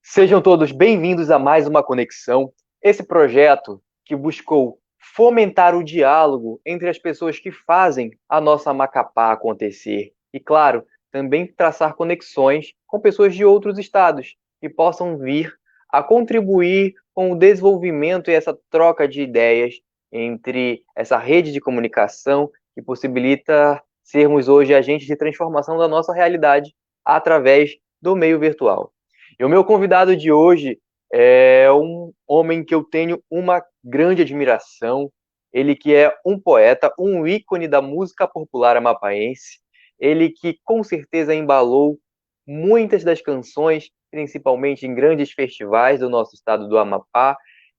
Sejam todos bem-vindos a mais uma Conexão, esse projeto que buscou fomentar o diálogo entre as pessoas que fazem a nossa Macapá acontecer e, claro, também traçar conexões com pessoas de outros estados que possam vir a contribuir com o desenvolvimento e essa troca de ideias entre essa rede de comunicação que possibilita sermos hoje agentes de transformação da nossa realidade através do meio virtual. E o meu convidado de hoje é um homem que eu tenho uma grande admiração. Ele que é um poeta, um ícone da música popular amapaense. Ele que com certeza embalou muitas das canções, principalmente em grandes festivais do nosso estado do Amapá,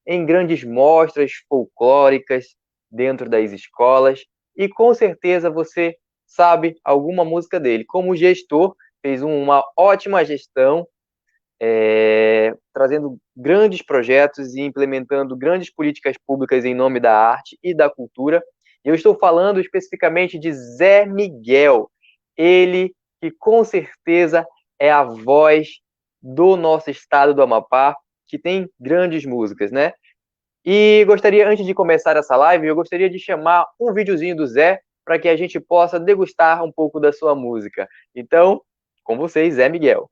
em grandes mostras folclóricas dentro das escolas. E com certeza você sabe alguma música dele. Como gestor, fez uma ótima gestão trazendo grandes projetos e implementando grandes políticas públicas em nome da arte e da cultura. Eu estou falando especificamente de Zé Miguel, ele que com certeza é a voz do nosso estado do Amapá, que tem grandes músicas, né? E gostaria, antes de começar essa live, eu gostaria de chamar um videozinho do Zé para que a gente possa degustar um pouco da sua música. Então, com vocês, Zé Miguel.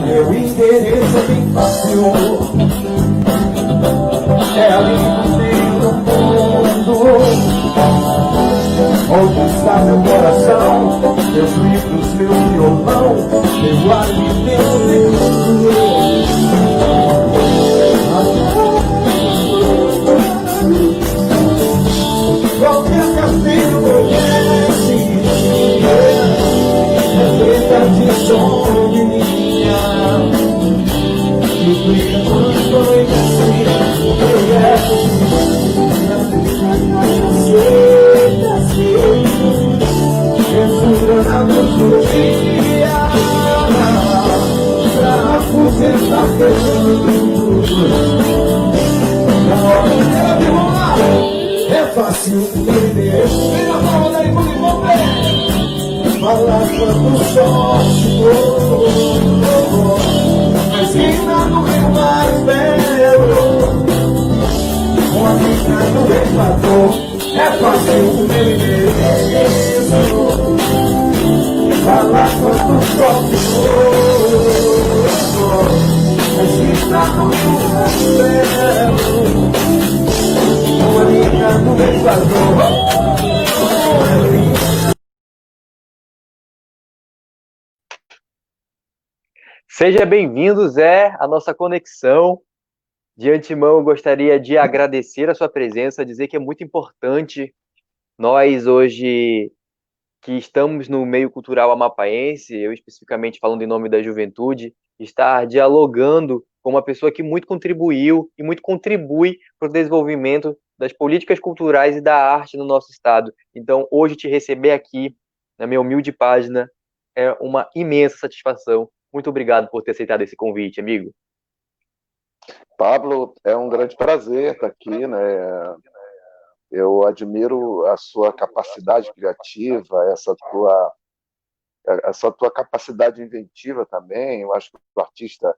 Meu interesse é bem fácil, é ali no meio do mundo, onde está meu coração, meus livros, meu violão, meu alimento. Qualquer castigo conhece, é feita de som de minha. É fácil entender. Vem na palma daí comigo, vem. Falar quanto sorte, mas ainda no rio mais belo, com a vida do Equador, é fácil o meu endereço. Falar quanto sorte, mas ainda no rio mais belo, com a vida do Equador. Seja bem-vindo, Zé, à nossa conexão. De antemão, eu gostaria de agradecer a sua presença, dizer que é muito importante nós hoje que estamos no meio cultural amapaense, eu especificamente falando em nome da juventude, estar dialogando com uma pessoa que muito contribuiu e muito contribui para o desenvolvimento das políticas culturais e da arte no nosso estado. Então, hoje te receber aqui na minha humilde página é uma imensa satisfação. Muito obrigado por ter aceitado esse convite, amigo. Pablo, é um grande prazer estar aqui, né? Eu admiro a sua capacidade criativa, essa tua capacidade inventiva também. Eu acho que o artista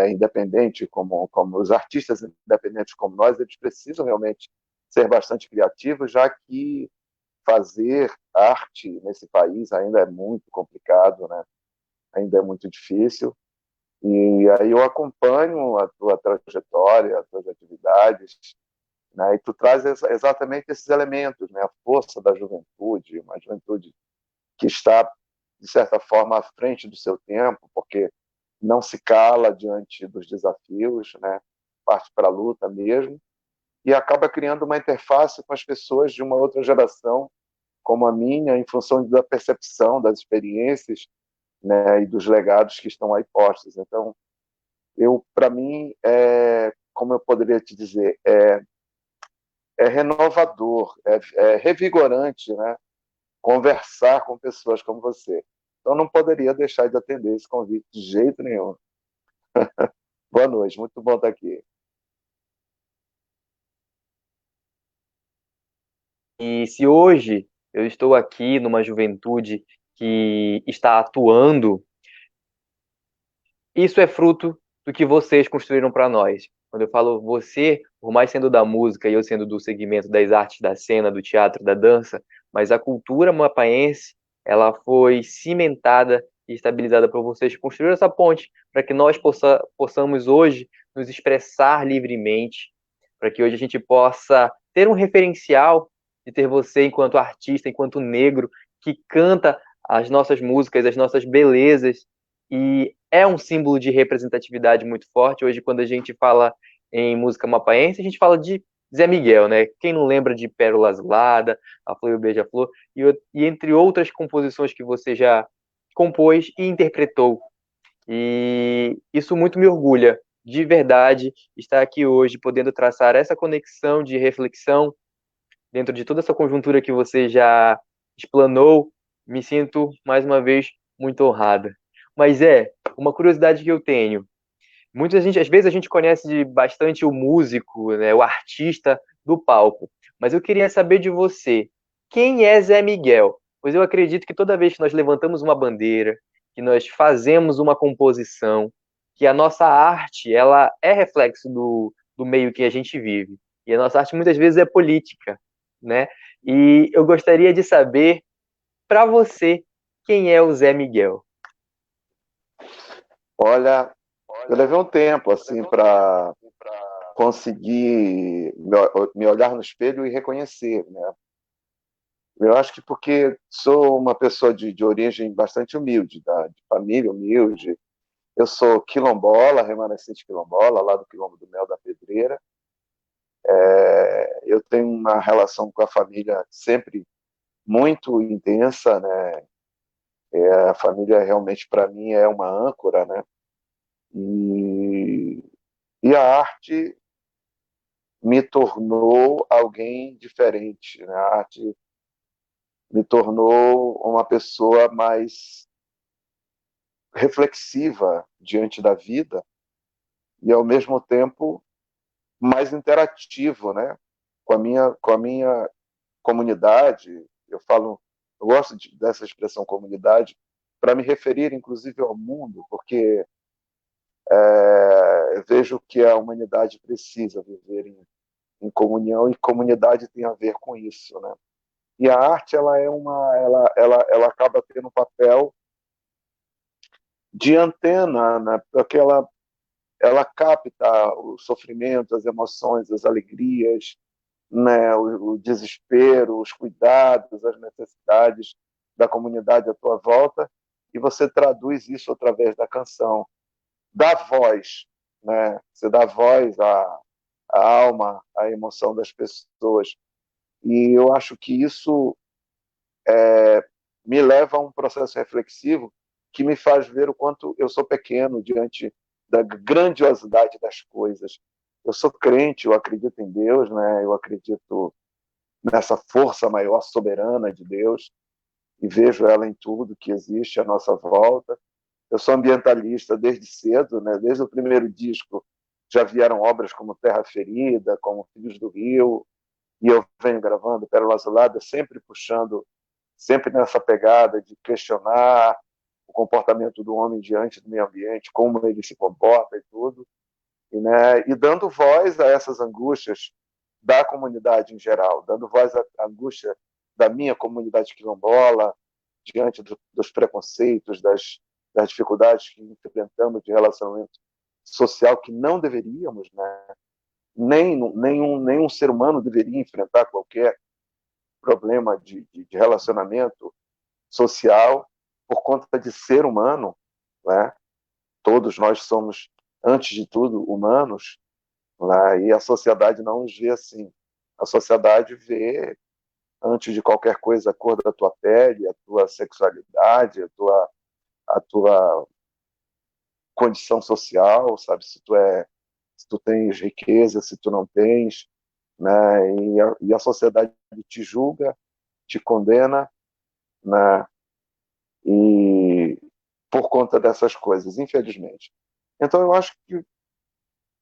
independente, como os artistas independentes como nós, eles precisam realmente ser bastante criativos, já que fazer arte nesse país ainda é muito complicado, né? Ainda é muito difícil. E aí eu acompanho a tua trajetória, as tuas atividades, né? E tu traz exatamente esses elementos, né? A força da juventude, uma juventude que está, de certa forma, à frente do seu tempo, porque não se cala diante dos desafios, né? Parte para a luta mesmo, e acaba criando uma interface com as pessoas de uma outra geração, como a minha, em função da percepção, das experiências, né? E dos legados que estão aí postos. Então, para mim, como eu poderia te dizer, é renovador, é revigorante, né? Conversar com pessoas como você. Então, não poderia deixar de atender esse convite de jeito nenhum. Boa noite, muito bom estar aqui. E se hoje eu estou aqui numa juventude que está atuando isso é fruto do que vocês construíram para nós. Quando eu falo você, por mais sendo da música e eu sendo do segmento das artes da cena, do teatro, da dança, mas a cultura mapaense, ela foi cimentada e estabilizada por vocês. Construíram essa ponte para que nós possamos hoje nos expressar livremente, para que hoje a gente possa ter um referencial de ter você enquanto artista, enquanto negro, que canta as nossas músicas, as nossas belezas, e é um símbolo de representatividade muito forte. Hoje, quando a gente fala em música mapaense, a gente fala de Zé Miguel, né? Quem não lembra de Pérola Azulada, A Flor e o Beija-Flor, e entre outras composições que você já compôs e interpretou. E isso muito me orgulha, de verdade, estar aqui hoje, podendo traçar essa conexão de reflexão dentro de toda essa conjuntura que você já explanou. Me sinto, mais uma vez, muito honrada. Mas uma curiosidade que eu tenho. Muita gente, às vezes a gente conhece bastante o músico, né, o artista do palco. Mas eu queria saber de você, quem é Zé Miguel? Pois eu acredito que toda vez que nós levantamos uma bandeira, que nós fazemos uma composição, que a nossa arte, ela é reflexo do meio que a gente vive. E a nossa arte muitas vezes é política, né? E eu gostaria de saber, para você, quem é o Zé Miguel? Olha, eu levei um tempo assim para conseguir me olhar no espelho e reconhecer, né? Eu acho que porque sou uma pessoa de origem bastante humilde, de família humilde. Eu sou quilombola, remanescente quilombola, lá do Quilombo do Mel da Pedreira. Eu tenho uma relação com a família sempre muito intensa, né? A família realmente para mim é uma âncora, né? E, e a arte me tornou alguém diferente, né? A arte me tornou uma pessoa mais reflexiva diante da vida e ao mesmo tempo mais interativo, né? Com a minha comunidade. Eu gosto dessa expressão comunidade para me referir inclusive ao mundo, porque eu vejo que a humanidade precisa viver em comunhão, e comunidade tem a ver com isso, né? E a arte ela acaba tendo um papel de antena, né? Porque ela capta o sofrimento, as emoções, as alegrias, né? O desespero, os cuidados, as necessidades da comunidade à tua volta, e você traduz isso através da canção, dá voz, né? Você dá voz à alma, à emoção das pessoas. E eu acho que isso me leva a um processo reflexivo que me faz ver o quanto eu sou pequeno diante da grandiosidade das coisas. Eu sou crente, eu acredito em Deus, né? Eu acredito nessa força maior soberana de Deus e vejo ela em tudo que existe à nossa volta. Eu sou ambientalista desde cedo, né? Desde o primeiro disco já vieram obras como Terra Ferida, como Filhos do Rio, e eu venho gravando Pérola Azulada, sempre puxando, sempre nessa pegada de questionar o comportamento do homem diante do meio ambiente, como ele se comporta e tudo, e dando voz a essas angústias da comunidade em geral, dando voz à angústia da minha comunidade quilombola, diante dos preconceitos, das dificuldades que enfrentamos de relacionamento social que não deveríamos, né? Nenhum ser humano deveria enfrentar qualquer problema de relacionamento social por conta de ser humano, né? Todos nós somos, antes de tudo, humanos, né? E a sociedade não nos vê assim. A sociedade vê, antes de qualquer coisa, a cor da tua pele, a tua sexualidade, a tua condição social, sabe? Se tu tens riqueza, se tu não tens, né? E a sociedade te julga, te condena, né? E por conta dessas coisas, infelizmente. Então eu acho que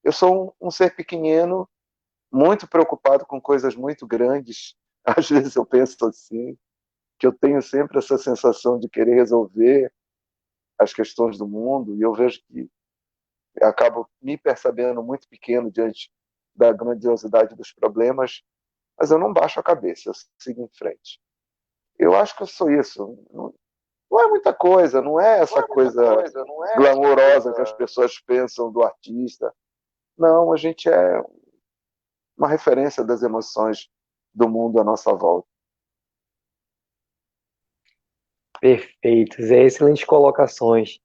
eu sou um ser pequenino, muito preocupado com coisas muito grandes. Às vezes eu penso assim, que eu tenho sempre essa sensação de querer resolver as questões do mundo, e eu vejo que acabo me percebendo muito pequeno diante da grandiosidade dos problemas, mas eu não baixo a cabeça, eu sigo em frente. Eu acho que eu sou isso. Não é muita coisa, não é essa coisa glamourosa que as pessoas pensam do artista. Não, a gente é uma referência das emoções do mundo à nossa volta. Perfeitos, excelentes colocações.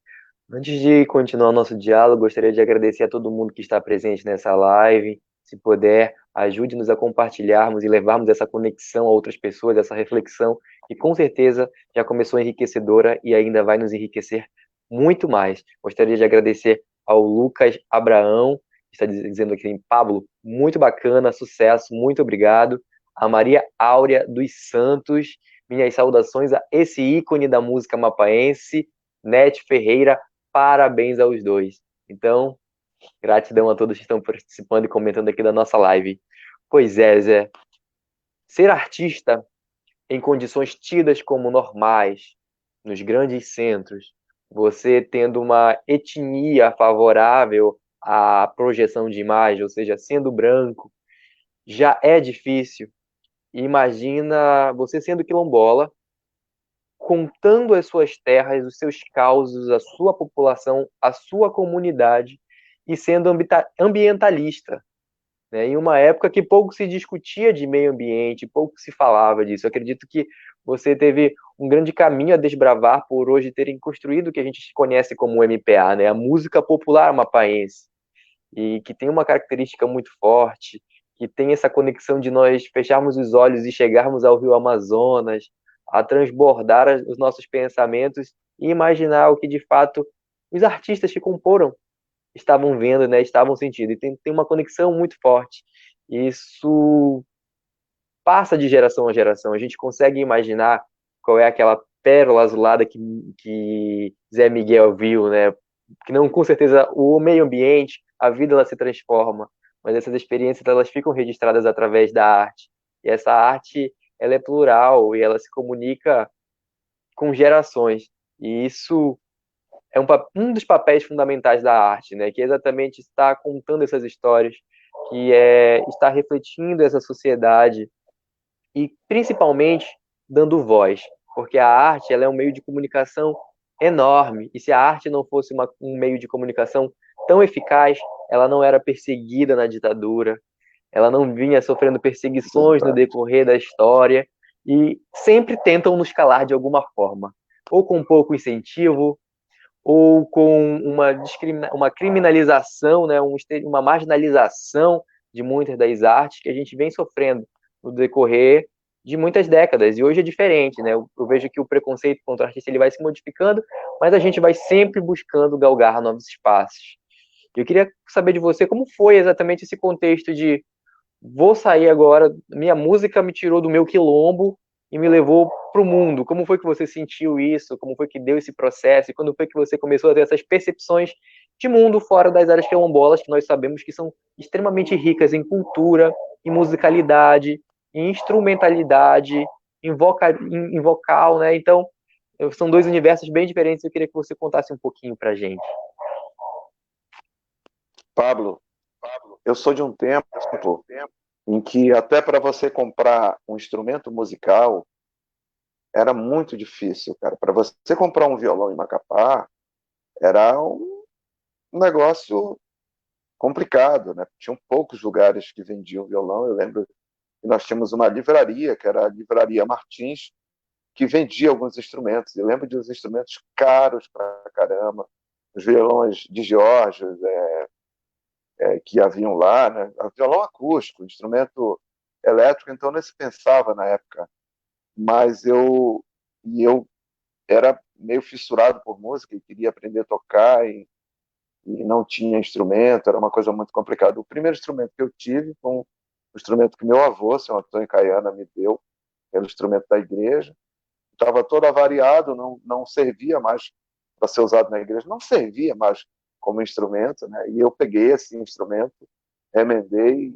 Antes de continuar nosso diálogo, gostaria de agradecer a todo mundo que está presente nessa live. Se puder, ajude-nos a compartilharmos e levarmos essa conexão a outras pessoas, essa reflexão, que com certeza já começou enriquecedora e ainda vai nos enriquecer muito mais. Gostaria de agradecer ao Lucas Abraão, que está dizendo aqui, Pablo, muito bacana, sucesso, muito obrigado. A Maria Áurea dos Santos, minhas saudações a esse ícone da música mapaense, Nete Ferreira, parabéns aos dois. Então, gratidão a todos que estão participando e comentando aqui da nossa live. Pois é, Zé. Ser artista em condições tidas como normais, nos grandes centros, você tendo uma etnia favorável à projeção de imagem, ou seja, sendo branco, já é difícil. Imagina você sendo quilombola, contando as suas terras, os seus causos, a sua população, a sua comunidade e sendo ambientalista, né? Em uma época que pouco se discutia de meio ambiente, pouco se falava disso. Eu acredito que você teve um grande caminho a desbravar por hoje terem construído o que a gente conhece como MPA, né? A música popular mapaense, e que tem uma característica muito forte, que tem essa conexão de nós fecharmos os olhos e chegarmos ao Rio Amazonas, a transbordar os nossos pensamentos e imaginar o que de fato os artistas que comporam estavam vendo, né, estavam sentindo. E tem uma conexão muito forte. Isso passa de geração a geração. A gente consegue imaginar qual é aquela pérola azulada que Zé Miguel viu, né? Que não, com certeza, o meio ambiente, a vida, ela se transforma, mas essas experiências, elas ficam registradas através da arte. E essa arte, ela é plural e ela se comunica com gerações. E isso é um dos papéis fundamentais da arte, né? Que é exatamente estar contando essas histórias, que é estar refletindo essa sociedade e principalmente dando voz, porque a arte, ela é um meio de comunicação enorme, e se a arte não fosse um meio de comunicação tão eficaz, ela não era perseguida na ditadura, ela não vinha sofrendo perseguições no decorrer da história, e sempre tentam nos calar de alguma forma, ou com pouco incentivo, ou com uma criminalização, né, uma marginalização de muitas das artes que a gente vem sofrendo no decorrer de muitas décadas. E hoje é diferente, né? Eu vejo que o preconceito contra o artista ele vai se modificando, mas a gente vai sempre buscando galgar novos espaços. Eu queria saber de você como foi exatamente esse contexto de vou sair agora, minha música me tirou do meu quilombo e me levou para o mundo. Como foi que você sentiu isso? Como foi que deu esse processo? E quando foi que você começou a ter essas percepções de mundo fora das áreas quilombolas, que nós sabemos que são extremamente ricas em cultura, em musicalidade, em instrumentalidade, em vocal, né? Então, são dois universos bem diferentes. Eu queria que você contasse um pouquinho para a gente. Pablo, eu sou de um tempo em que até para você comprar um instrumento musical era muito difícil, cara. Para você comprar um violão em Macapá era um negócio complicado, né? Tinham poucos lugares que vendiam violão. Eu lembro que nós tínhamos uma livraria, que era a Livraria Martins, que vendia alguns instrumentos. Eu lembro de uns instrumentos caros pra caramba, os violões de Geórgia, que haviam lá, né? Violão acústico, instrumento elétrico, então não se pensava na época. Mas eu era meio fissurado por música e queria aprender a tocar e não tinha instrumento, era uma coisa muito complicada. O primeiro instrumento que eu tive foi um instrumento que meu avô, seu Antônio Caiana, me deu, era o instrumento da igreja. Estava todo avariado, não servia mais para ser usado na igreja, não servia mais como instrumento, né? E eu peguei esse instrumento, remendei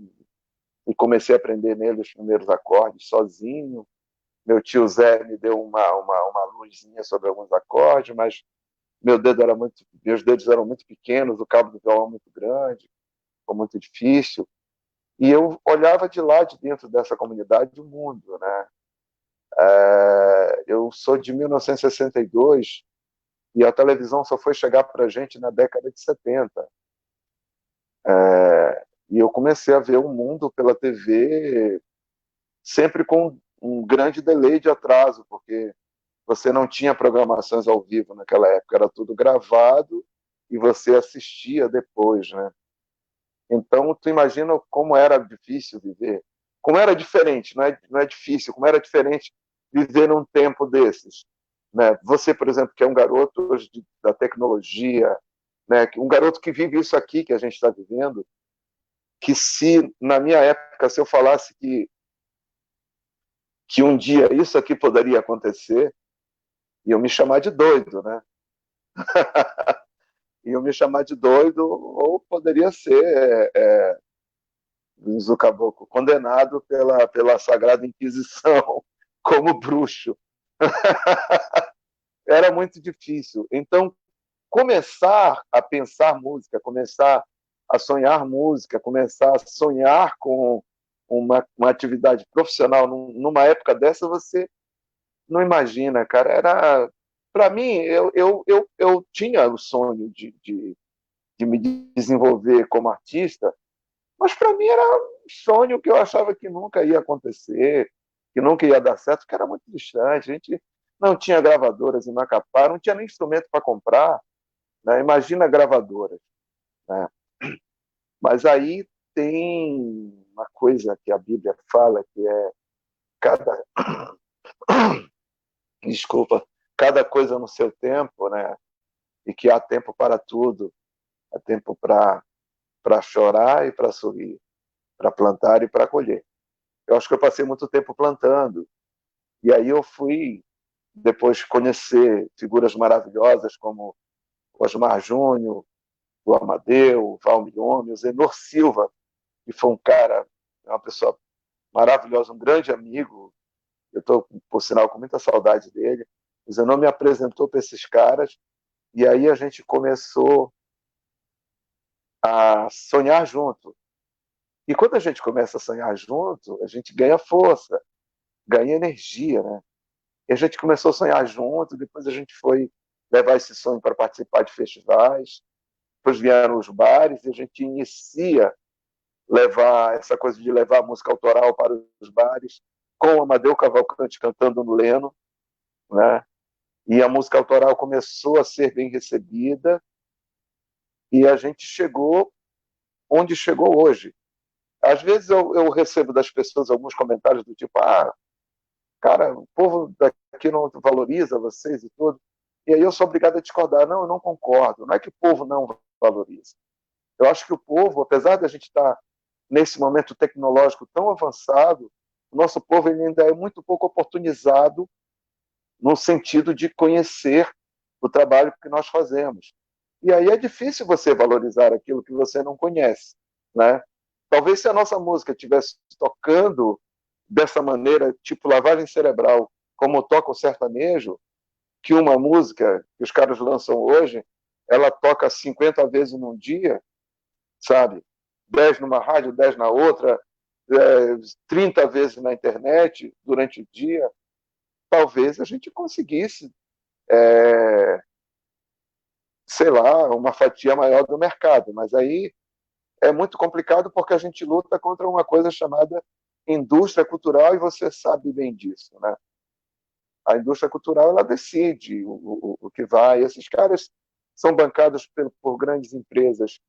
e comecei a aprender nele os primeiros acordes sozinho. Meu tio Zé me deu uma luzinha sobre alguns acordes, mas meus dedos eram muito pequenos, o cabo do violão muito grande, ficou muito difícil. E eu olhava de lá, de dentro dessa comunidade, o mundo, né? Eu sou de 1962 e a televisão só foi chegar para a gente na década de 70. E eu comecei a ver o mundo pela TV sempre com um grande delay de atraso, porque você não tinha programações ao vivo naquela época, era tudo gravado e você assistia depois, né? Então, tu imagina como era difícil viver, como era diferente, não é difícil, como era diferente viver num tempo desses, né? Você, por exemplo, que é um garoto hoje da tecnologia, né? Um garoto que vive isso aqui que a gente está vivendo, que se na minha época, se eu falasse que um dia isso aqui poderia acontecer, iam me chamar de doido, né? Iam me chamar de doido, ou poderia ser diz o caboclo, condenado pela Sagrada Inquisição como bruxo. Era muito difícil. Então, começar a pensar música, começar a sonhar música, começar a sonhar com uma atividade profissional numa época dessa, você não imagina, cara. Era, para mim, eu tinha o sonho de me desenvolver como artista, mas para mim era um sonho que eu achava que nunca ia acontecer, que nunca ia dar certo, que era muito distante. A gente não tinha gravadoras em Macapá, não tinha nem instrumento para comprar, né? Imagina gravadoras, né? Mas aí tem uma coisa que a Bíblia fala, que é cada desculpa, cada coisa no seu tempo, né? E que há tempo para tudo, há tempo para chorar e para sorrir, para plantar e para colher. Eu acho que eu passei muito tempo plantando, e aí eu fui depois conhecer figuras maravilhosas como o Osmar Júnior, o Amadeu, o Valmiome, o Zenor Silva, que foi um cara, uma pessoa maravilhosa, um grande amigo. Eu estou, por sinal, com muita saudade dele. O Zenor me apresentou para esses caras, e aí a gente começou a sonhar junto. E quando a gente começa a sonhar junto, a gente ganha força, ganha energia, né? E a gente começou a sonhar junto, depois a gente foi levar esse sonho para participar de festivais, depois vieram os bares, e a gente inicia levar essa coisa de levar a música autoral para os bares, com o Amadeu Cavalcante cantando no Leno, né? E a música autoral começou a ser bem recebida, e a gente chegou onde chegou hoje. Às vezes eu recebo das pessoas alguns comentários do tipo, cara, o povo daqui não valoriza vocês e tudo. E aí eu sou obrigado a discordar. Não, eu não concordo. Não é que o povo não valoriza. Eu acho que o povo, apesar de a gente estar nesse momento tecnológico tão avançado, o nosso povo ele ainda é muito pouco oportunizado no sentido de conhecer o trabalho que nós fazemos. E aí é difícil você valorizar aquilo que você não conhece, né? Talvez se a nossa música estivesse tocando dessa maneira, tipo lavagem cerebral, como toca o sertanejo, que uma música que os caras lançam hoje, ela toca 50 vezes num dia, sabe? 10 numa rádio, 10 na outra, 30 vezes na internet durante o dia. Talvez a gente conseguisse, sei lá, uma fatia maior do mercado, mas aí é muito complicado porque a gente luta contra uma coisa chamada indústria cultural e você sabe bem disso, né? A indústria cultural ela decide o que vai. Esses caras são bancados por grandes empresas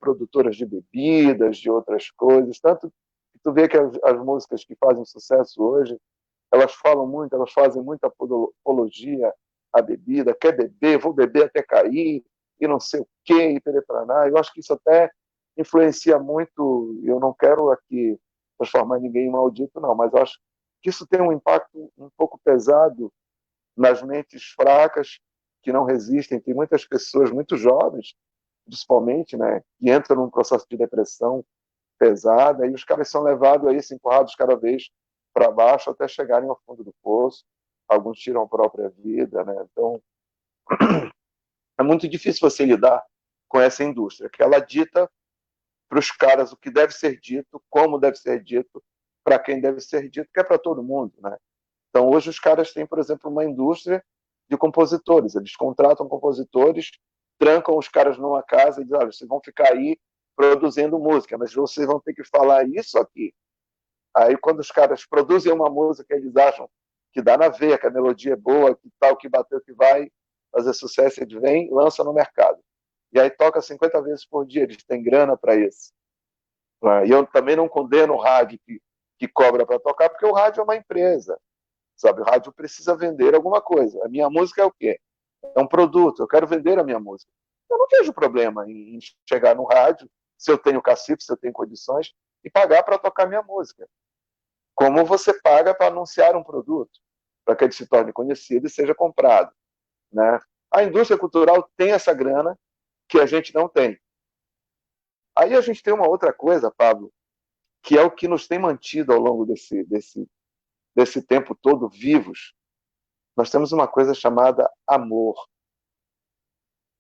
produtoras de bebidas, de outras coisas. Tanto que tu vê que as músicas que fazem sucesso hoje, elas falam muito, elas fazem muita apologia à bebida. Quer beber, vou beber até cair, e não sei o quê, e peretranar. Eu acho que isso até influencia muito. Eu não quero aqui transformar ninguém em maldito, não, mas eu acho que isso tem um impacto um pouco pesado nas mentes fracas que não resistem. Tem muitas pessoas muito jovens, principalmente, né, que entram num processo de depressão pesada e os caras são levados a isso, empurrados cada vez para baixo até chegarem ao fundo do poço. Alguns tiram a própria vida, né? Então, é muito difícil você lidar com essa indústria, que ela dita para os caras o que deve ser dito, como deve ser dito, para quem deve ser dito, que é para todo mundo, né? Então, hoje os caras têm, por exemplo, uma indústria de compositores. Eles contratam compositores, trancam os caras numa casa e dizem: olha, vocês vão ficar aí produzindo música, mas vocês vão ter que falar isso aqui. Aí, quando os caras produzem uma música, eles acham que dá na veia, que a melodia é boa, que tal, que bateu, que vai fazer sucesso, eles vêm, lança no mercado. E aí toca 50 vezes por dia, eles têm grana para isso. E eu também não condeno o rádio que cobra para tocar, porque o rádio é uma empresa, sabe? O rádio precisa vender alguma coisa. A minha música é o quê? É um produto, eu quero vender a minha música. Eu não vejo problema em chegar no rádio, se eu tenho cacife, se eu tenho condições, e pagar para tocar minha música. Como você paga para anunciar um produto, para que ele se torne conhecido e seja comprado, né? A indústria cultural tem essa grana que a gente não tem. Aí a gente tem uma outra coisa, Pablo, que é o que nos tem mantido ao longo desse tempo todo vivos. Nós temos uma coisa chamada amor.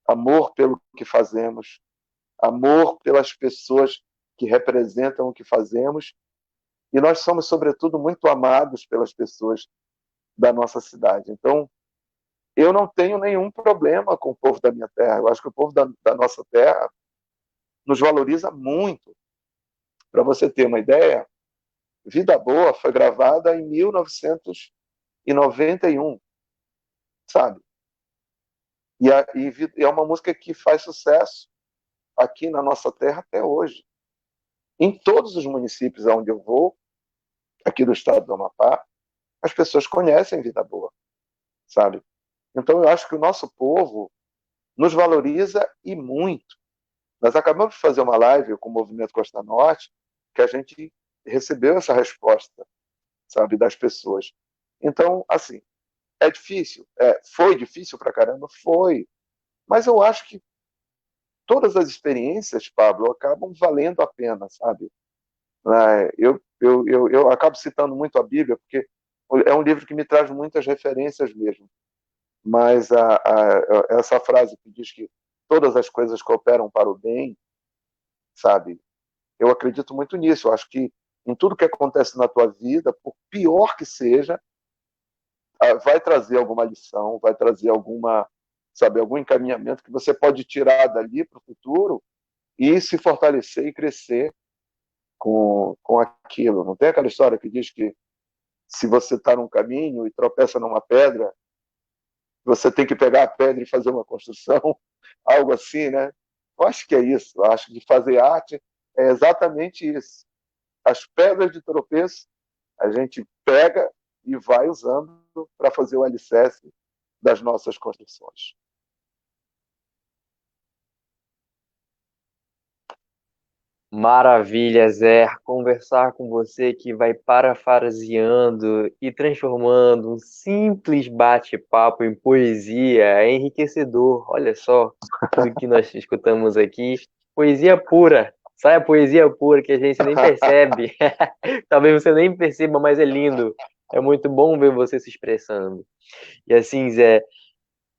Amor pelo que fazemos, amor pelas pessoas que representam o que fazemos, e nós somos, sobretudo, muito amados pelas pessoas da nossa cidade. Então, eu não tenho nenhum problema com o povo da minha terra. Eu acho que o povo da nossa terra nos valoriza muito. Para você ter uma ideia, Vida Boa foi gravada em 1991, sabe? E é uma música que faz sucesso aqui na nossa terra até hoje. Em todos os municípios onde eu vou, aqui do estado do Amapá, as pessoas conhecem Vida Boa, sabe? Então eu acho que o nosso povo nos valoriza e muito. Nós acabamos de fazer uma live com o Movimento Costa Norte, que a gente recebeu essa resposta, sabe, das pessoas. Então, assim, é difícil? Foi difícil pra caramba? Foi. Mas eu acho que todas as experiências, Pablo, acabam valendo a pena, sabe? Eu acabo citando muito a Bíblia, porque é um livro que me traz muitas referências mesmo. Mas essa frase que diz que todas as coisas cooperam para o bem, sabe? Eu acredito muito nisso. Eu acho que em tudo que acontece na tua vida, por pior que seja, vai trazer alguma lição, vai trazer algum encaminhamento que você pode tirar dali para o futuro e se fortalecer e crescer com aquilo. Não tem aquela história que diz que se você está num caminho e tropeça numa pedra, você tem que pegar a pedra e fazer uma construção, algo assim, né? Eu acho que é isso. Eu acho que fazer arte é exatamente isso. As pedras de tropeço a gente pega e vai usando para fazer o alicerce das nossas construções. Maravilha, Zé. Conversar com você que vai parafraseando e transformando um simples bate-papo em poesia é enriquecedor. Olha só tudo que nós escutamos aqui. Poesia pura. Sai a poesia pura que a gente nem percebe. Talvez você nem perceba, mas é lindo. É muito bom ver você se expressando. E assim, Zé,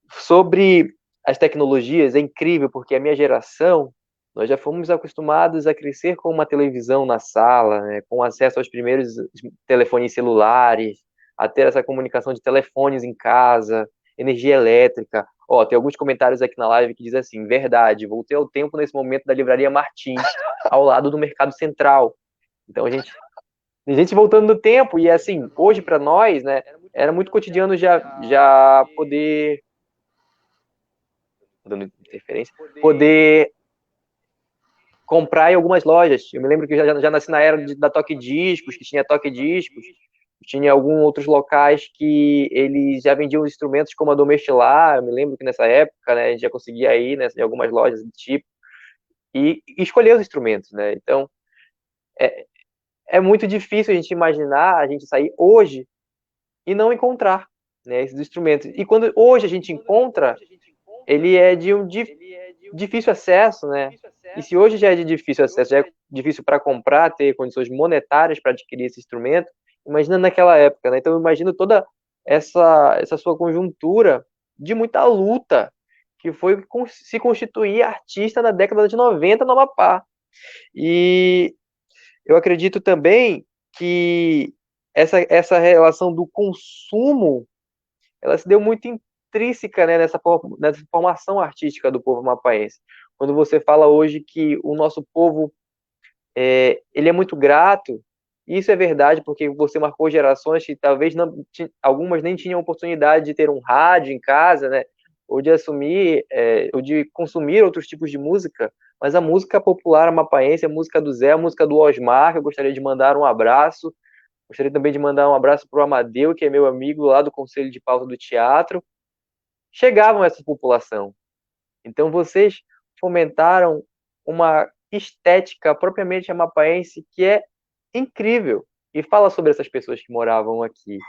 sobre as tecnologias, é incrível, porque a minha geração, nós já fomos acostumados a crescer com uma televisão na sala, né, com acesso aos primeiros telefones celulares, a ter essa comunicação de telefones em casa, energia elétrica. Ó, tem alguns comentários aqui na live que dizem assim: verdade, voltei ao tempo nesse momento da Livraria Martins, ao lado do Mercado Central. Então a gente voltando no tempo, e assim, hoje para nós, né, era muito cotidiano já poder, dando interferência, poder comprar em algumas lojas. Eu me lembro que eu já nasci na era da Toque Discos, que tinha Toque Discos, tinha alguns outros locais que eles já vendiam instrumentos como a Domestilar. Eu me lembro que nessa época, né, a gente já conseguia ir, né, em algumas lojas do tipo e escolher os instrumentos, né? Então é, é muito difícil a gente imaginar a gente sair hoje e não encontrar, né, esses instrumentos. E quando hoje a gente encontra, ele é de um difícil acesso, né? E se hoje já é de difícil acesso, já é difícil para comprar, ter condições monetárias para adquirir esse instrumento, imagina naquela época, né? Então eu imagino toda essa sua conjuntura de muita luta que foi se constituir artista na década de 90 no Amapá. E eu acredito também que essa relação do consumo, ela se deu muito intrínseca, né, nessa formação artística do povo amapaense. Quando você fala hoje que o nosso povo ele é muito grato, isso é verdade, porque você marcou gerações que talvez não, algumas nem tinham oportunidade de ter um rádio em casa, né, ou de assumir, ou de consumir outros tipos de música, mas a música popular amapaense, a música do Zé, a música do Osmar, que eu gostaria de mandar um abraço. Gostaria também de mandar um abraço para o Amadeu, que é meu amigo lá do Conselho de Pauta do Teatro. Chegavam a essa população. Então, vocês fomentaram uma estética propriamente amapaense que é incrível. E fala sobre essas pessoas que moravam aqui.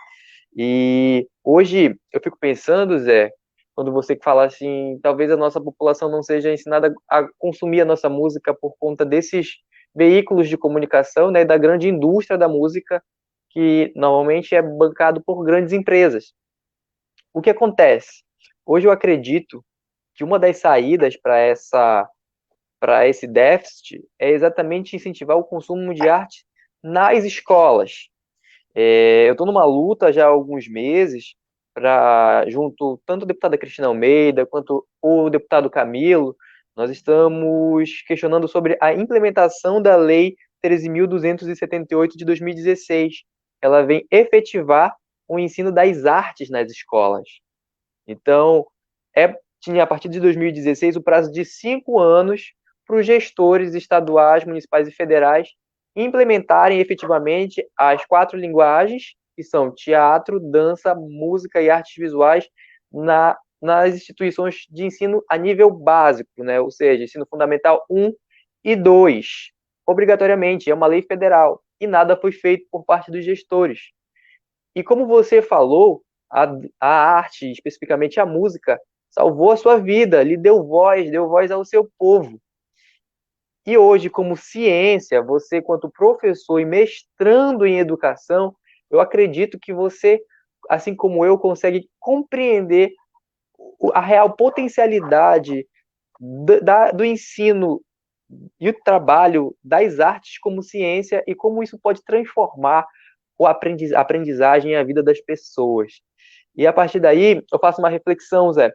E hoje eu fico pensando, Zé, quando você fala assim, talvez a nossa população não seja ensinada a consumir a nossa música por conta desses veículos de comunicação, né, da grande indústria da música, que normalmente é bancado por grandes empresas. O que acontece? Hoje eu acredito que uma das saídas para esse déficit é exatamente incentivar o consumo de arte nas escolas. Eu estou numa luta já há alguns meses para, junto tanto a deputada Cristina Almeida quanto o deputado Camilo, nós estamos questionando sobre a implementação da Lei 13.278 de 2016. Ela vem efetivar o ensino das artes nas escolas. Então, tinha a partir de 2016 o prazo de 5 anos para os gestores estaduais, municipais e federais implementarem efetivamente as 4 linguagens, que são teatro, dança, música e artes visuais, nas instituições de ensino a nível básico, né? Ou seja, ensino fundamental 1 e 2, obrigatoriamente, é uma lei federal, e nada foi feito por parte dos gestores. E como você falou, a arte, especificamente a música, salvou a sua vida, lhe deu voz ao seu povo. E hoje, como ciência, você, quanto professor e mestrando em educação, eu acredito que você, assim como eu, consegue compreender a real potencialidade do ensino e o trabalho das artes como ciência e como isso pode transformar a aprendizagem e a vida das pessoas. E a partir daí, eu faço uma reflexão, Zé.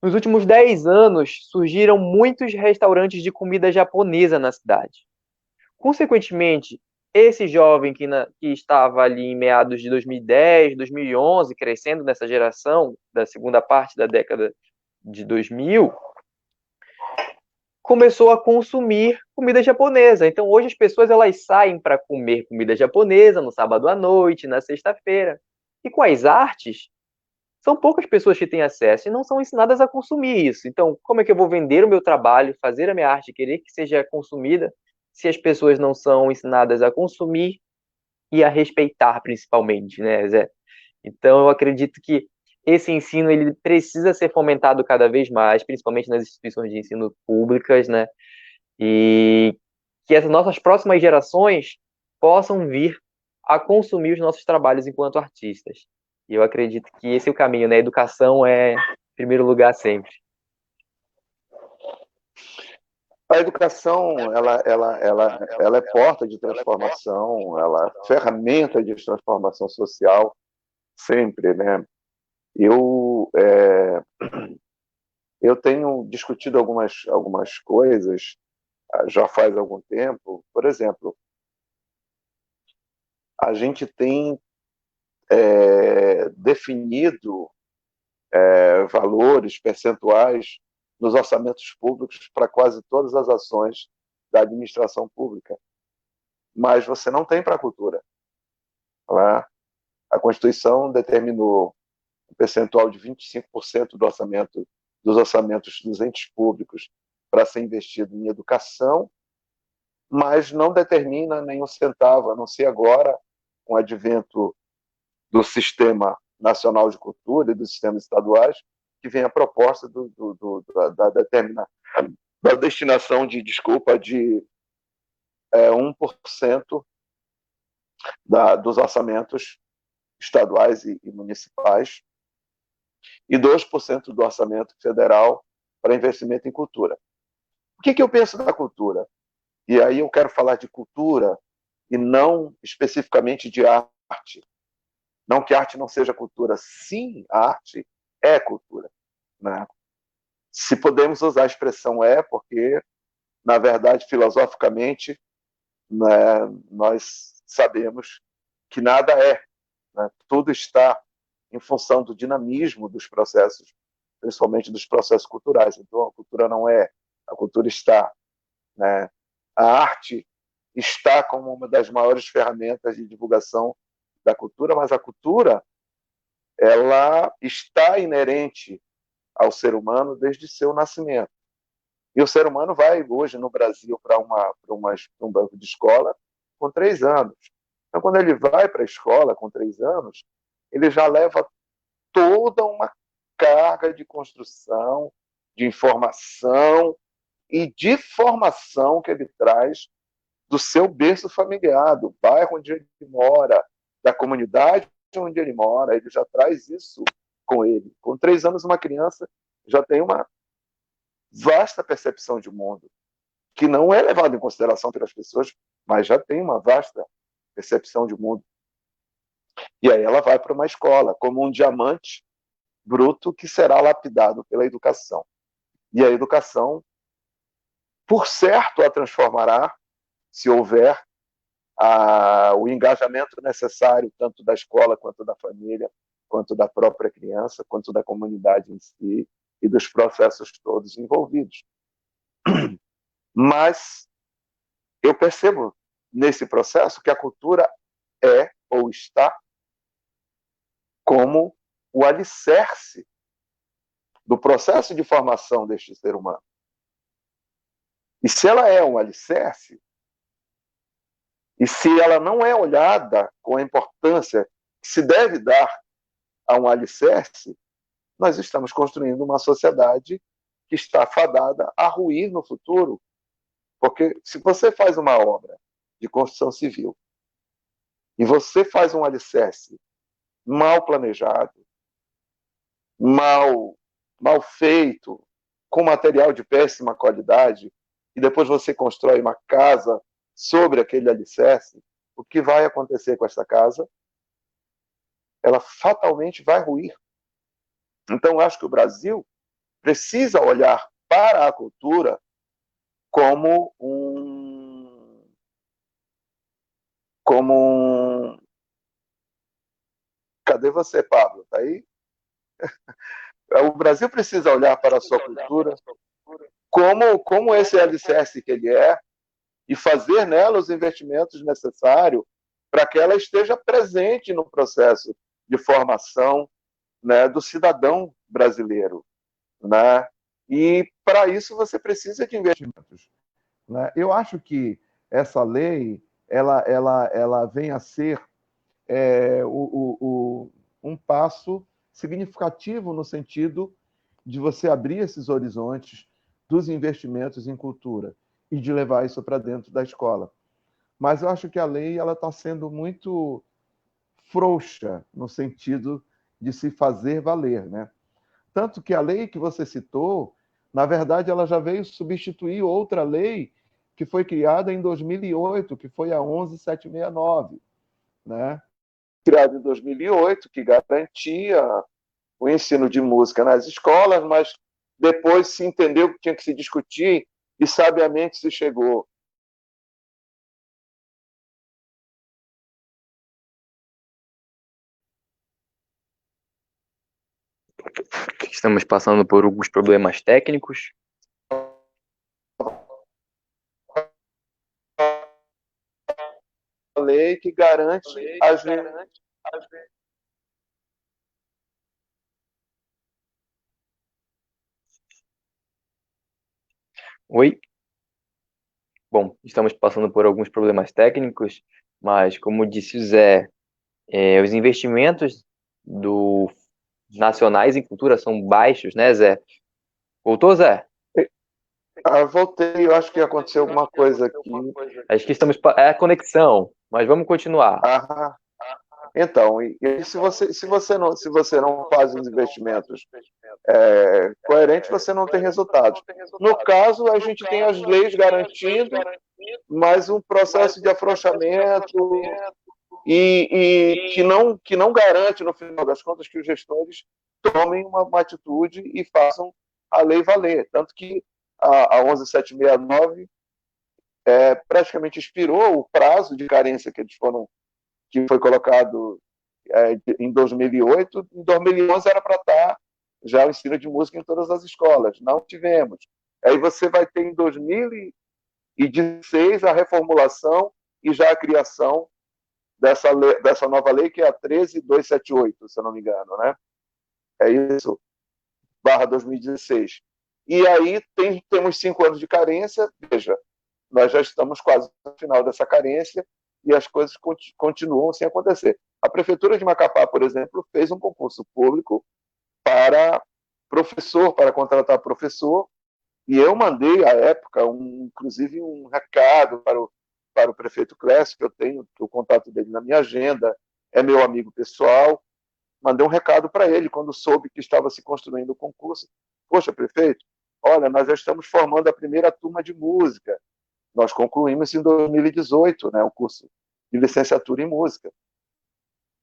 Nos últimos 10 anos, surgiram muitos restaurantes de comida japonesa na cidade. Consequentemente, esse jovem que estava ali em meados de 2010, 2011, crescendo nessa geração da segunda parte da década de 2000, começou a consumir comida japonesa. Então, hoje as pessoas elas saem para comer comida japonesa no sábado à noite, na sexta-feira. E com as artes, são poucas pessoas que têm acesso e não são ensinadas a consumir isso. Então, como é que eu vou vender o meu trabalho, fazer a minha arte, querer que seja consumida, se as pessoas não são ensinadas a consumir e a respeitar, principalmente, né, Zé? Então, eu acredito que esse ensino ele precisa ser fomentado cada vez mais, principalmente nas instituições de ensino públicas, né? E que as nossas próximas gerações possam vir a consumir os nossos trabalhos enquanto artistas. E eu acredito que esse é o caminho, né? A educação é em primeiro lugar sempre. A educação, ela é porta de transformação, ela é ferramenta de transformação social, sempre, né? Eu, eu tenho discutido algumas coisas já faz algum tempo. Por exemplo, a gente tem definido valores percentuais nos orçamentos públicos para quase todas as ações da administração pública, mas você não tem para a cultura. Né? A Constituição determinou um percentual de 25% dos orçamentos dos entes públicos para ser investido em educação, mas não determina nenhum centavo, a não ser agora, com o advento do Sistema Nacional de Cultura e dos sistemas estaduais, que vem a proposta da destinação de 1% dos orçamentos estaduais e municipais e 2% do orçamento federal para investimento em cultura. O que eu penso da cultura? E aí eu quero falar de cultura e não especificamente de arte. Não que arte não seja cultura. Sim, a arte é cultura, né? Se podemos usar a expressão é, porque, na verdade, filosoficamente, né, nós sabemos que nada é, né? Tudo está em função do dinamismo dos processos, principalmente dos processos culturais. Então, a cultura não é, a cultura está, né? A arte está como uma das maiores ferramentas de divulgação da cultura, mas a cultura ela está inerente ao ser humano desde seu nascimento. E o ser humano vai hoje no Brasil para um banco de escola com 3 anos. Então, quando ele vai para a escola com 3 anos, ele já leva toda uma carga de construção, de informação e de formação que ele traz do seu berço familiar, do bairro onde ele mora, da comunidade onde ele mora. Ele já traz isso com ele. Com 3 anos, uma criança já tem uma vasta percepção de mundo, que não é levada em consideração pelas pessoas, mas já tem uma vasta percepção de mundo. E aí ela vai para uma escola, como um diamante bruto que será lapidado pela educação. E a educação, por certo, a transformará, se houver o engajamento necessário, tanto da escola, quanto da família, quanto da própria criança, quanto da comunidade em si, e dos processos todos envolvidos. Mas eu percebo nesse processo que a cultura é ou está como o alicerce do processo de formação deste ser humano. E se ela é um alicerce, e se ela não é olhada com a importância que se deve dar a um alicerce, nós estamos construindo uma sociedade que está fadada a ruir no futuro. Porque se você faz uma obra de construção civil e você faz um alicerce mal planejado, mal feito, com material de péssima qualidade, e depois você constrói uma casa sobre aquele alicerce, o que vai acontecer com essa casa? Ela fatalmente vai ruir. Então, eu acho que o Brasil precisa olhar para a cultura como Cadê você, Pablo? Tá aí? O Brasil precisa olhar para a sua cultura como esse alicerce que ele é e fazer nela os investimentos necessários para que ela esteja presente no processo de formação, né, do cidadão brasileiro, né? E para isso você precisa de investimentos, né? Eu acho que essa lei ela vem a ser um passo significativo no sentido de você abrir esses horizontes dos investimentos em cultura e de levar isso para dentro da escola. Mas eu acho que a lei ela está sendo muito frouxa no sentido de se fazer valer, né? Tanto que a lei que você citou, na verdade, ela já veio substituir outra lei que foi criada em 2008, que foi a 11.769, né? Criada em 2008, que garantia o ensino de música nas escolas, mas depois se entendeu que tinha que se discutir e sabiamente se chegou. Estamos passando por alguns problemas técnicos. A lei que garante as Oi? Bom, estamos passando por alguns problemas técnicos, mas como disse o Zé, os investimentos nacionais em cultura são baixos, né, Zé? Voltou, Zé? Voltei, eu acho que aconteceu alguma coisa aqui. Acho que estamos... É a conexão, mas vamos continuar. Então, e se você não faz os investimentos coerentes, você não tem resultados. No caso, a gente tem as leis garantindo, mas um processo de afrouxamento e que não garante, no final das contas, que os gestores tomem uma atitude e façam a lei valer. Tanto que a 11769 praticamente expirou o prazo de carência que foi colocado em 2008. Em 2011 era para estar já o ensino de música em todas as escolas. Não tivemos. Aí você vai ter em 2016 a reformulação e já a criação dessa nova lei, que é a 13278, se eu não me engano, né? É isso, barra 2016. E aí temos 5 anos de carência. Veja, nós já estamos quase no final dessa carência e as coisas continuam sem acontecer. A Prefeitura de Macapá, por exemplo, fez um concurso público para para contratar professor, e eu mandei, à época, inclusive um recado para o prefeito Clécio, que eu tenho o contato dele na minha agenda, é meu amigo pessoal. Mandei um recado para ele quando soube que estava se construindo o concurso. Poxa, prefeito, olha, nós já estamos formando a primeira turma de música. Nós concluímos em 2018, né, o curso de licenciatura em música.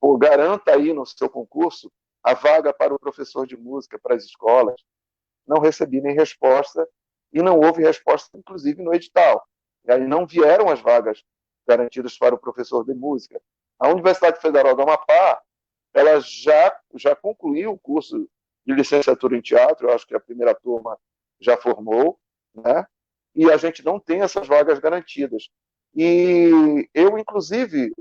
Pô, garanta aí no seu concurso a vaga para o professor de música para as escolas. Não recebi nem resposta e não houve resposta, inclusive, no edital. E aí não vieram as vagas garantidas para o professor de música. A Universidade Federal do Amapá, ela já concluiu o curso de licenciatura em teatro. Eu acho que a primeira turma já formou, né? E a gente não tem essas vagas garantidas. E eu, inclusive,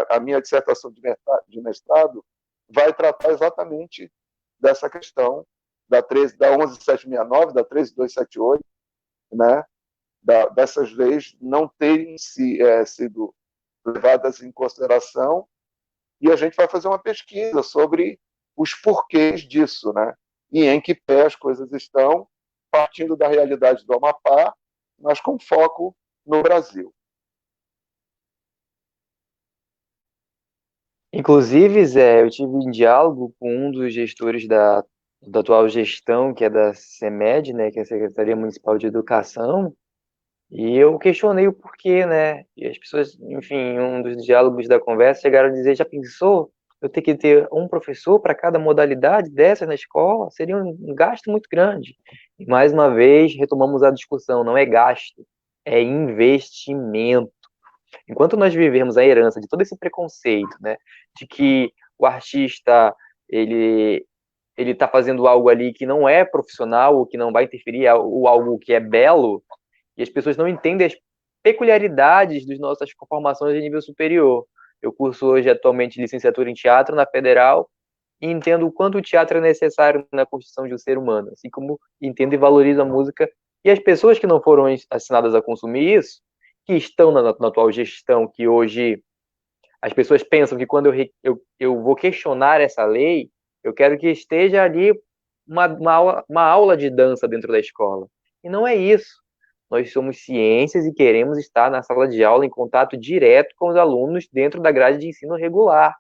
a minha dissertação de mestrado vai tratar exatamente dessa questão da 11769, da 13278, né? Dessas leis não terem sido levadas em consideração, e a gente vai fazer uma pesquisa sobre os porquês disso, né? E em que pé as coisas estão, partindo da realidade do Amapá, mas com foco no Brasil. Inclusive, Zé, eu tive em diálogo com um dos gestores da atual gestão, que é da CEMED, né, que é a Secretaria Municipal de Educação, e eu questionei o porquê, né? E as pessoas, enfim, em um dos diálogos da conversa chegaram a dizer: já pensou eu ter que ter um professor para cada modalidade dessas na escola? Seria um gasto muito grande. E mais uma vez retomamos a discussão: não é gasto, é investimento. Enquanto nós vivemos a herança de todo esse preconceito, né, de que o artista ele ele está fazendo algo ali que não é profissional, ou que não vai interferir, ou algo que é belo, e as pessoas não entendem as peculiaridades das nossas formações de nível superior. Eu curso hoje atualmente licenciatura em teatro na Federal e entendo o quanto o teatro é necessário na construção de um ser humano, assim como entendo e valorizo a música. E as pessoas que não foram ensinadas a consumir isso, que estão na atual gestão, que hoje as pessoas pensam que quando eu vou questionar essa lei, eu quero que esteja ali uma aula de dança dentro da escola. E não é isso. Nós somos ciências e queremos estar na sala de aula em contato direto com os alunos dentro da grade de ensino regular.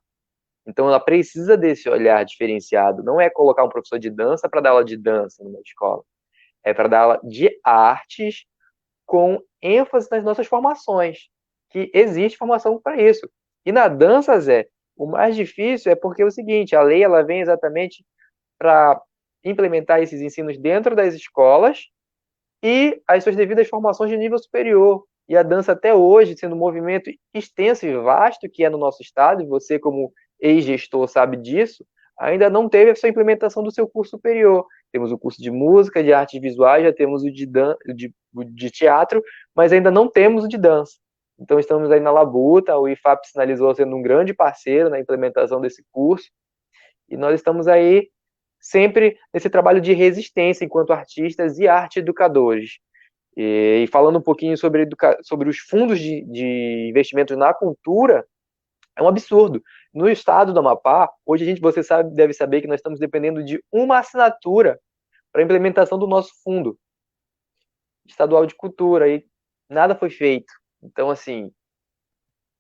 Então, ela precisa desse olhar diferenciado. Não é colocar um professor de dança para dar aula de dança numa escola. É para dar aula de artes com ênfase nas nossas formações, que existe formação para isso. E na dança, Zé, o mais difícil é porque é o seguinte: a lei ela vem exatamente para implementar esses ensinos dentro das escolas e as suas devidas formações de nível superior. E a dança até hoje, sendo um movimento extenso e vasto que é no nosso estado, e você como ex-gestor sabe disso, ainda não teve a sua implementação do seu curso superior. Temos o curso de música, de artes visuais, já temos o de teatro, mas ainda não temos o de dança. Então estamos aí na labuta, o IFAP sinalizou sendo um grande parceiro na implementação desse curso, e nós estamos aí sempre nesse trabalho de resistência enquanto artistas e arte educadores. E falando um pouquinho sobre os fundos de investimentos na cultura, é um absurdo. No estado do Amapá, hoje você deve saber que nós estamos dependendo de uma assinatura para a implementação do nosso fundo estadual de cultura, e nada foi feito. Então, assim,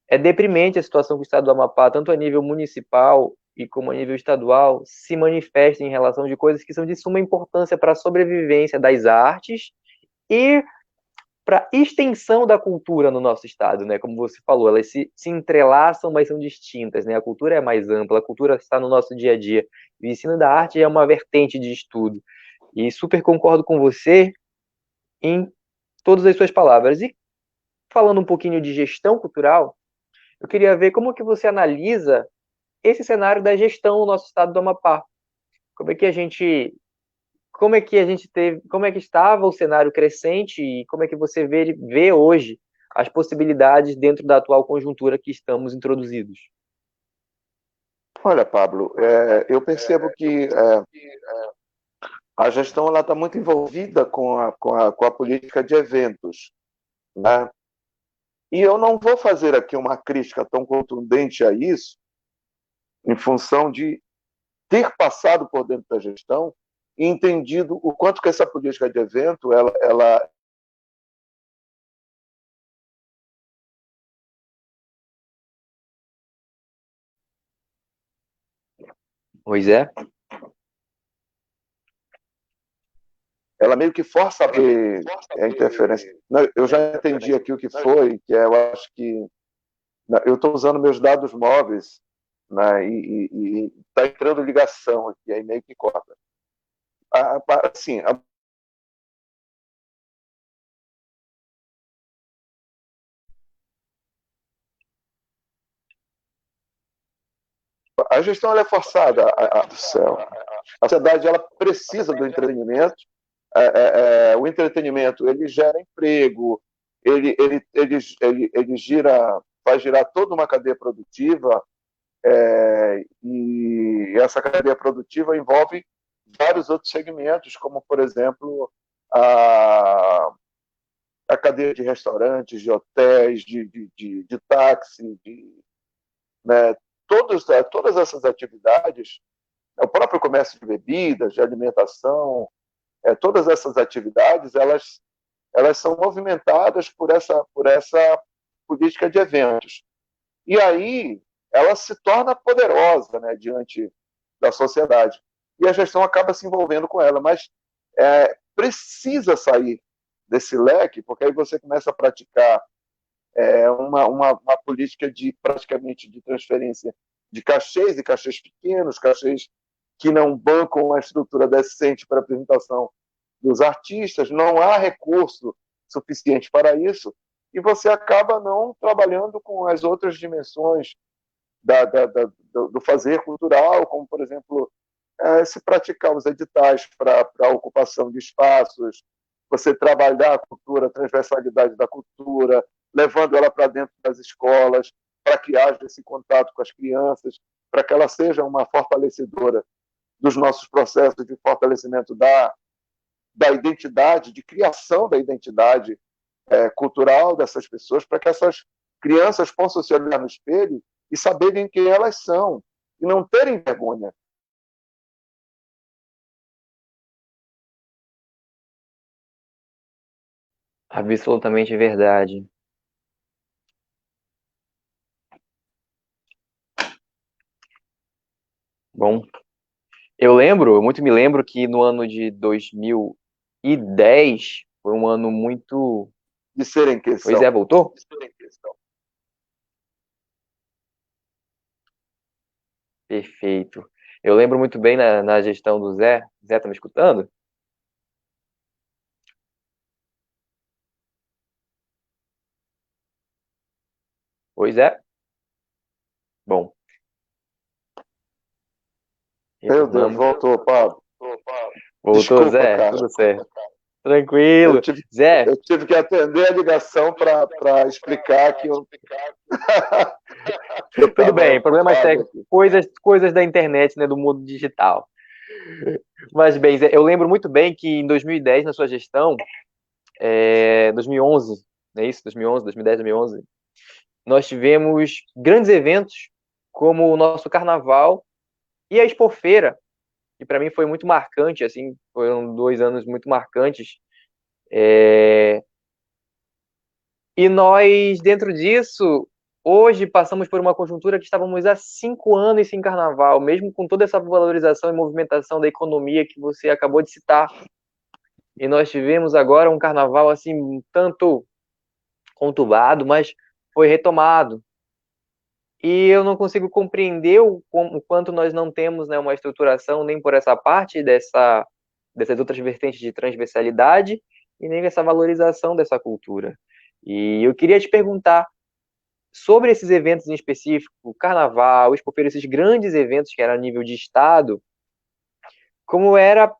É deprimente a situação que o estado do Amapá, tanto a nível municipal e como a nível estadual, se manifesta em relação de coisas que são de suma importância para a sobrevivência das artes e para extensão da cultura no nosso estado, né? Como você falou, elas se entrelaçam, mas são distintas, né? A cultura é mais ampla, a cultura está no nosso dia a dia. O ensino da arte é uma vertente de estudo. E super concordo com você em todas as suas palavras. E falando um pouquinho de gestão cultural, eu queria ver como que você analisa esse cenário da gestão no nosso estado do Amapá. Como é que a gente teve, como é que estava o cenário crescente e como é que você vê hoje as possibilidades dentro da atual conjuntura que estamos introduzidos? Olha, Pablo, eu percebo que a gestão ela está muito envolvida com a política de eventos, né? E eu não vou fazer aqui uma crítica tão contundente a isso, em função de ter passado por dentro da gestão e entendido o quanto que essa política de evento ela Pois é. ela meio que força a interferência. Eu já entendi aqui o que foi, que eu acho que eu estou usando meus dados móveis, né, e está entrando ligação aqui, aí meio que corta. Assim, a gestão ela é forçada do céu. A sociedade ela precisa do entretenimento. O entretenimento ele gera emprego, ele faz girar toda uma cadeia produtiva, e essa cadeia produtiva envolve vários outros segmentos, como, por exemplo, a cadeia de restaurantes, de hotéis, de táxi, né, todas essas atividades, o próprio comércio de bebidas, de alimentação, todas essas atividades, elas são movimentadas por essa política de eventos. E aí ela se torna poderosa, né, diante da sociedade. E a gestão acaba se envolvendo com ela, mas precisa sair desse leque, porque aí você começa a praticar uma política praticamente de transferência de cachês, e cachês pequenos, cachês que não bancam uma estrutura decente para a apresentação dos artistas, não há recurso suficiente para isso, e você acaba não trabalhando com as outras dimensões do fazer cultural, como, por exemplo, se praticar os editais para a ocupação de espaços, você trabalhar a cultura, a transversalidade da cultura, levando ela para dentro das escolas, para que haja esse contato com as crianças, para que ela seja uma fortalecedora dos nossos processos de fortalecimento da identidade, de criação da identidade cultural dessas pessoas, para que essas crianças possam se olhar no espelho e saberem quem elas são, e não terem vergonha. Absolutamente verdade. Bom, eu muito me lembro que no ano de 2010 foi um ano muito. De serem quem Pois são. é, voltou? Perfeito. Eu lembro muito bem na gestão do Zé. Zé, tá me escutando? Pois é. Bom, Meu Deus, retornamos. voltou, Pablo. Voltou, Desculpa, Zé? cara. Tudo certo. Eu Tranquilo. tive, Zé, eu tive que atender a ligação para explicar que eu tudo estava bem. Problemas ocupado técnicos, aqui. coisas da internet, né, do mundo digital. Mas bem, Zé, eu lembro muito bem que em 2010, na sua gestão, 2011, não é isso? 2011, 2010, 2011, nós tivemos grandes eventos como o nosso Carnaval e a Expofeira, que para mim foi muito marcante, assim, foram 2 anos muito marcantes. E nós, dentro disso, hoje passamos por uma conjuntura que estávamos há 5 anos sem carnaval, mesmo com toda essa valorização e movimentação da economia que você acabou de citar. E nós tivemos agora um carnaval assim, um tanto conturbado, mas foi retomado. E eu não consigo compreender o quanto nós não temos, né, uma estruturação nem por essa parte dessas outras vertentes de transversalidade e nem essa valorização dessa cultura. E eu queria te perguntar sobre esses eventos em específico, o Carnaval, Expofeiro, esses grandes eventos que eram a nível de Estado, como era,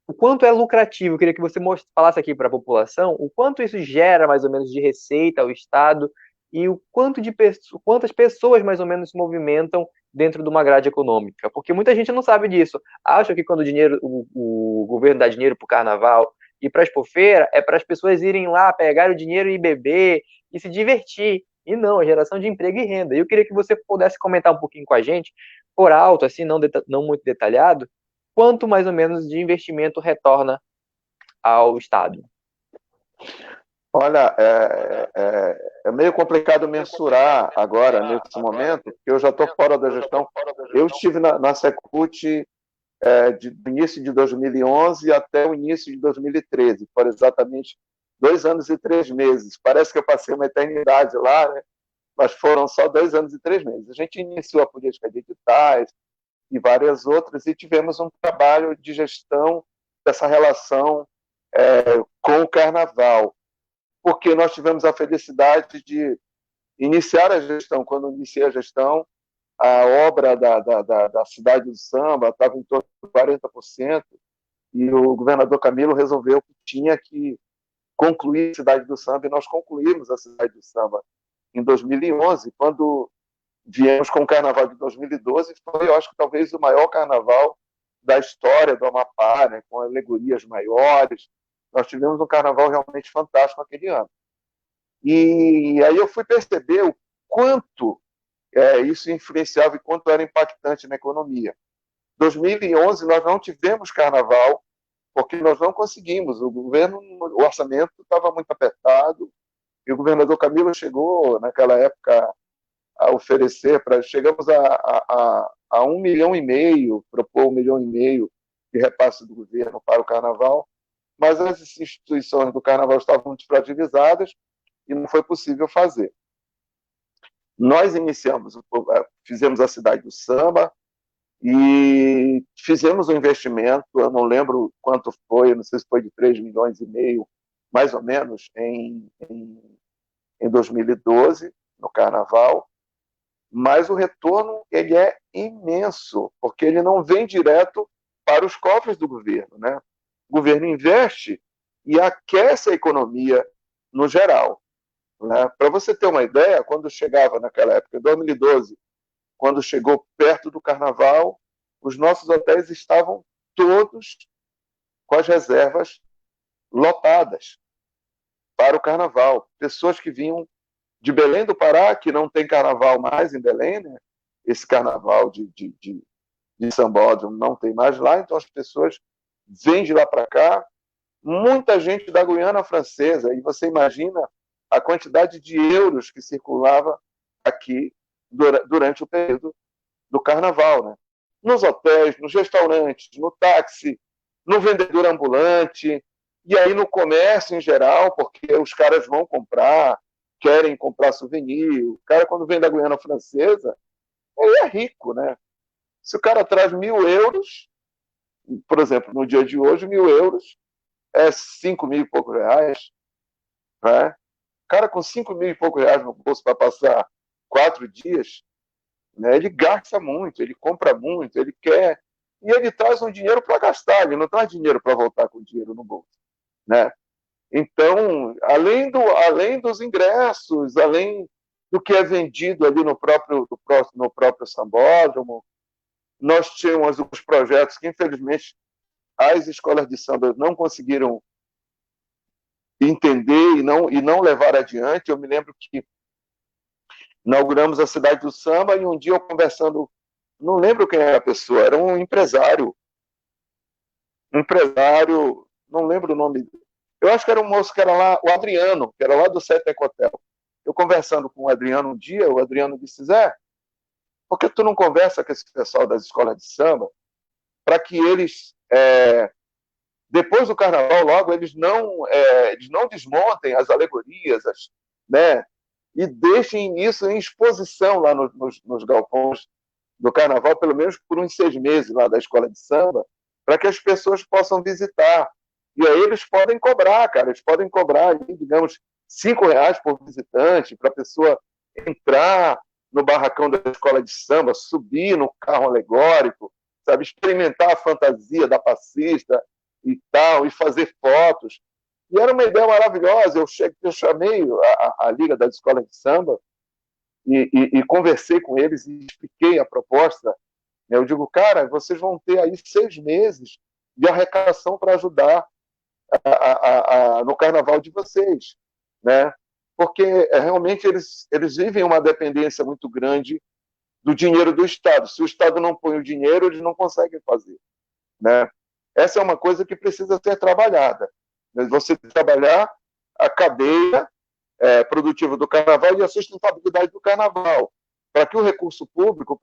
o quanto é lucrativo. Eu queria que você falasse aqui para a população o quanto isso gera mais ou menos de receita ao Estado e o quanto quantas pessoas mais ou menos se movimentam dentro de uma grade econômica, porque muita gente não sabe disso. Acha que quando o governo dá dinheiro para o Carnaval e para a Expofeira é para as pessoas irem lá pegar o dinheiro e beber e se divertir. E não, é geração de emprego e renda. E eu queria que você pudesse comentar um pouquinho com a gente, por alto, assim, não muito detalhado, quanto mais ou menos de investimento retorna ao Estado? Olha, é meio complicado mensurar agora, nesse momento, porque eu já estou fora da gestão. Eu estive na Secult do início de 2011 até o início de 2013. Foram exatamente 2 anos e 3 meses. Parece que eu passei uma eternidade lá, né? Mas foram só 2 anos e 3 meses. A gente iniciou a política de editais e várias outras, e tivemos um trabalho de gestão dessa relação com o Carnaval, porque nós tivemos a felicidade de iniciar a gestão. Quando iniciei a gestão, a obra da Cidade do Samba estava em torno de 40%, e o governador Camilo resolveu que tinha que concluir a Cidade do Samba, e nós concluímos a Cidade do Samba em 2011, quando viemos com o Carnaval de 2012, foi, eu acho que talvez o maior carnaval da história do Amapá, né, com alegorias maiores. Nós tivemos um carnaval realmente fantástico aquele ano. E aí eu fui perceber o quanto isso influenciava e quanto era impactante na economia. Em 2011 nós não tivemos carnaval porque nós não conseguimos. O orçamento estava muito apertado, e o governador Camilo chegou naquela época a oferecer chegamos a 1,5 milhão, propor 1,5 milhão de repasse do governo para o carnaval, mas as instituições do carnaval estavam muito fragilizadas e não foi possível fazer. Nós fizemos a Cidade do Samba e fizemos um investimento, eu não lembro quanto foi, não sei se foi de 3,5 milhões, mais ou menos, em 2012, no Carnaval, mas o retorno ele é imenso, porque ele não vem direto para os cofres do governo, né? O governo investe e aquece a economia no geral, né? Para você ter uma ideia, quando chegava naquela época, em 2012, quando chegou perto do Carnaval, os nossos hotéis estavam todos com as reservas lotadas para o Carnaval. Pessoas que vinham de Belém do Pará, que não tem Carnaval mais em Belém, né? Esse Carnaval de Sambódromo não tem mais lá, então as pessoas vêm de lá para cá, muita gente da Guiana Francesa, e você imagina a quantidade de euros que circulava aqui durante o período do Carnaval, né? Nos hotéis, nos restaurantes, no táxi, no vendedor ambulante, e aí no comércio em geral, porque os caras vão querem comprar souvenir. O cara, quando vem da Guiana Francesa, ele é rico, né? Se o cara traz 1.000 euros, por exemplo, no dia de hoje, 1.000 euros é 5 mil e poucos reais, né? O cara com 5 mil e poucos reais no bolso para passar 4 dias, né, ele gasta muito, ele compra muito, ele quer, e ele traz um dinheiro para gastar, ele não traz dinheiro para voltar com dinheiro no bolso, né? Então, além dos ingressos, além do que é vendido ali no próprio Sambódromo, nós tínhamos os projetos que, infelizmente, as escolas de samba não conseguiram entender e não levar adiante. Eu me lembro que inauguramos a Cidade do Samba e um dia eu conversando, não lembro quem era a pessoa, era um empresário, não lembro o nome. Eu acho que era um moço que era lá, o Adriano, que era lá do Sete Hotel. Eu conversando com o Adriano um dia, o Adriano disse, Zé, por que tu não conversa com esse pessoal das escolas de samba para que eles, depois do carnaval, logo, eles não desmontem as alegorias, né, e deixem isso em exposição lá nos galpões do carnaval, pelo menos por uns 6 meses lá da escola de samba, para que as pessoas possam visitar. E aí eles podem cobrar, cara, eles podem cobrar, digamos, R$ 5 por visitante, para a pessoa entrar no barracão da escola de samba, subir no carro alegórico, sabe, experimentar a fantasia da passista e tal, e fazer fotos. E era uma ideia maravilhosa. Eu chamei a Liga das Escolas de Samba e conversei com eles e expliquei a proposta. Eu digo, cara, vocês vão ter aí 6 meses de arrecadação para ajudar no carnaval de vocês, né? Porque realmente eles vivem uma dependência muito grande do dinheiro do Estado. Se o Estado não põe o dinheiro, eles não conseguem fazer, né? Essa é uma coisa que precisa ser trabalhada. Você trabalhar a cadeia produtiva do carnaval e a sustentabilidade do carnaval, para que o recurso público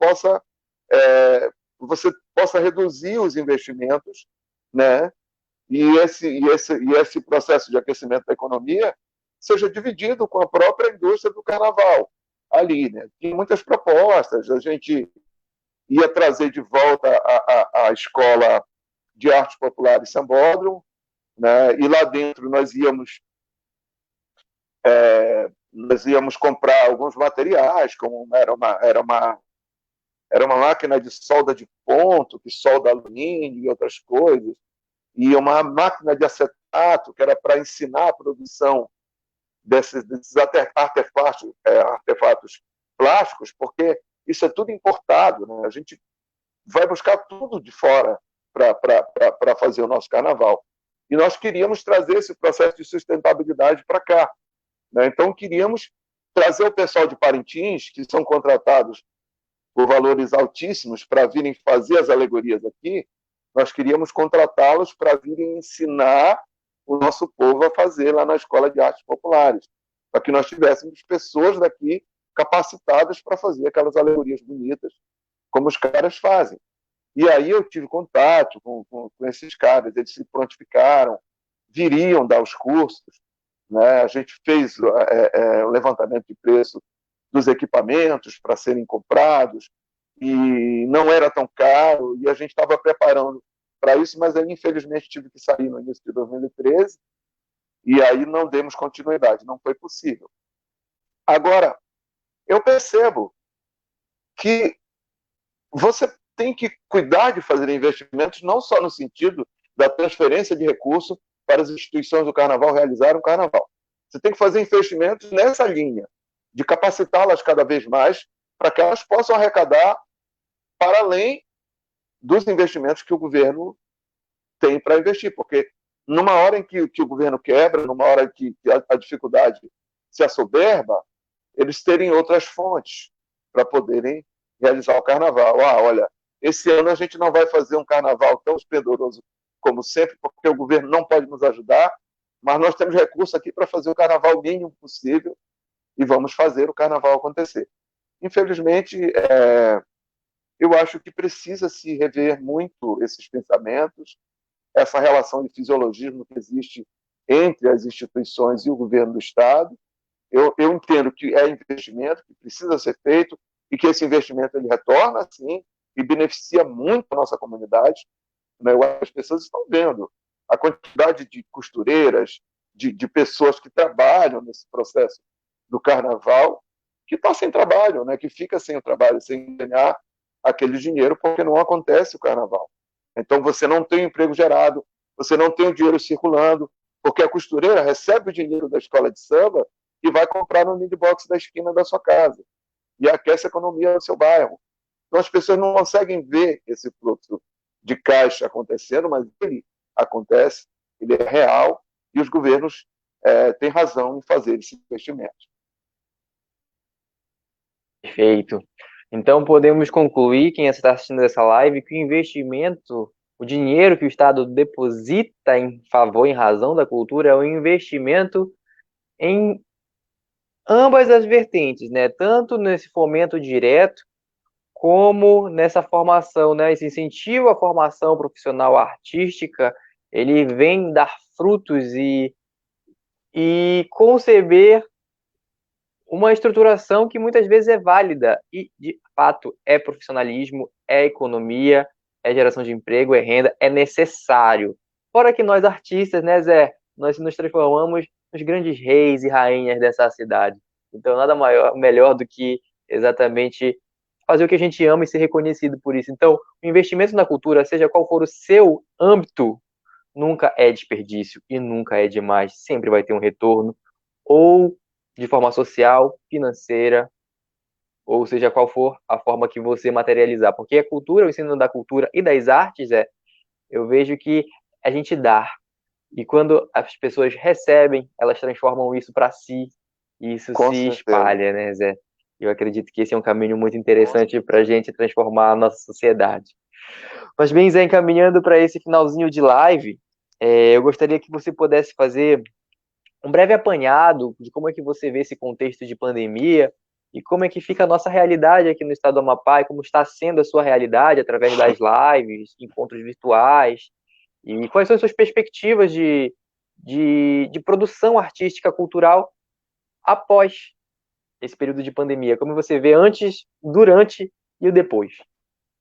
você possa reduzir os investimentos, né? E esse processo de aquecimento da economia seja dividido com a própria indústria do carnaval ali, né? Tinha muitas propostas, a gente ia trazer de volta a escola de artes populares Sambódromo, né? E lá dentro nós íamos comprar alguns materiais, como era uma máquina de solda de ponto, que solda alumínio e outras coisas, e uma máquina de acetato, que era para ensinar a produção desses artefatos plásticos, porque isso é tudo importado, né? A gente vai buscar tudo de fora para fazer o nosso carnaval. E nós queríamos trazer esse processo de sustentabilidade para cá, né? Então, queríamos trazer o pessoal de Parintins, que são contratados por valores altíssimos para virem fazer as alegorias aqui, nós queríamos contratá-los para virem ensinar o nosso povo a fazer lá na Escola de Artes Populares, para que nós tivéssemos pessoas daqui capacitadas para fazer aquelas alegorias bonitas, como os caras fazem. E aí eu tive contato com esses caras, eles se prontificaram, viriam dar os cursos, né? A gente fez o levantamento de preço dos equipamentos para serem comprados, e não era tão caro, e a gente estava preparando para isso, mas aí, infelizmente, tive que sair no início de 2013, e aí não demos continuidade, não foi possível. Agora, eu percebo que você tem que cuidar de fazer investimentos não só no sentido da transferência de recursos para as instituições do carnaval realizarem o carnaval. Você tem que fazer investimentos nessa linha, de capacitá-las cada vez mais para que elas possam arrecadar para além dos investimentos que o governo tem para investir, porque numa hora em que o governo quebra, numa hora que a dificuldade se assoberba, eles terem outras fontes para poderem realizar o carnaval. Olha, esse ano a gente não vai fazer um carnaval tão esplendoroso como sempre, porque o governo não pode nos ajudar, mas nós temos recursos aqui para fazer o carnaval mínimo possível e vamos fazer o carnaval acontecer. Infelizmente, eu acho que precisa se rever muito esses pensamentos, essa relação de fisiologismo que existe entre as instituições e o governo do Estado. Eu entendo que é investimento que precisa ser feito e que esse investimento ele retorna, sim, e beneficia muito a nossa comunidade, né? As pessoas estão vendo a quantidade de costureiras, de pessoas que trabalham nesse processo do carnaval, que está sem trabalho, né? Que fica sem o trabalho, sem ganhar aquele dinheiro, porque não acontece o carnaval. Então, você não tem emprego gerado, você não tem o dinheiro circulando, porque a costureira recebe o dinheiro da escola de samba e vai comprar no mini-box da esquina da sua casa e aquece a economia do seu bairro. Então, as pessoas não conseguem ver esse fluxo de caixa acontecendo, mas ele acontece, ele é real, e os governos têm razão em fazer esse investimento. Perfeito. Então, podemos concluir, quem está assistindo essa live, que o investimento, o dinheiro que o Estado deposita em favor, em razão da cultura, é um investimento em ambas as vertentes, né? Tanto nesse fomento direto, como nessa formação, né? Esse incentivo à formação profissional artística, ele vem dar frutos e conceber uma estruturação que muitas vezes é válida e, de fato, é profissionalismo, é economia, é geração de emprego, é renda, é necessário. Fora que nós artistas, né, Zé, nós nos transformamos nos grandes reis e rainhas dessa cidade. Então, nada melhor do que exatamente fazer o que a gente ama e ser reconhecido por isso. Então, o investimento na cultura, seja qual for o seu âmbito, nunca é desperdício e nunca é demais. Sempre vai ter um retorno, ou de forma social, financeira, ou seja qual for a forma que você materializar. Porque a cultura, o ensino da cultura e das artes, eu vejo que a gente dá. E quando as pessoas recebem, elas transformam isso para si, e isso Com se certeza. espalha, né, Zé? Eu acredito que esse é um caminho muito interessante para a gente transformar a nossa sociedade. Mas bem, Zé, encaminhando para esse finalzinho de live, eu gostaria que você pudesse fazer um breve apanhado de como é que você vê esse contexto de pandemia e como é que fica a nossa realidade aqui no estado do Amapá e como está sendo a sua realidade através das lives, encontros virtuais e quais são as suas perspectivas de produção artística cultural após esse período de pandemia, como você vê antes, durante e o depois.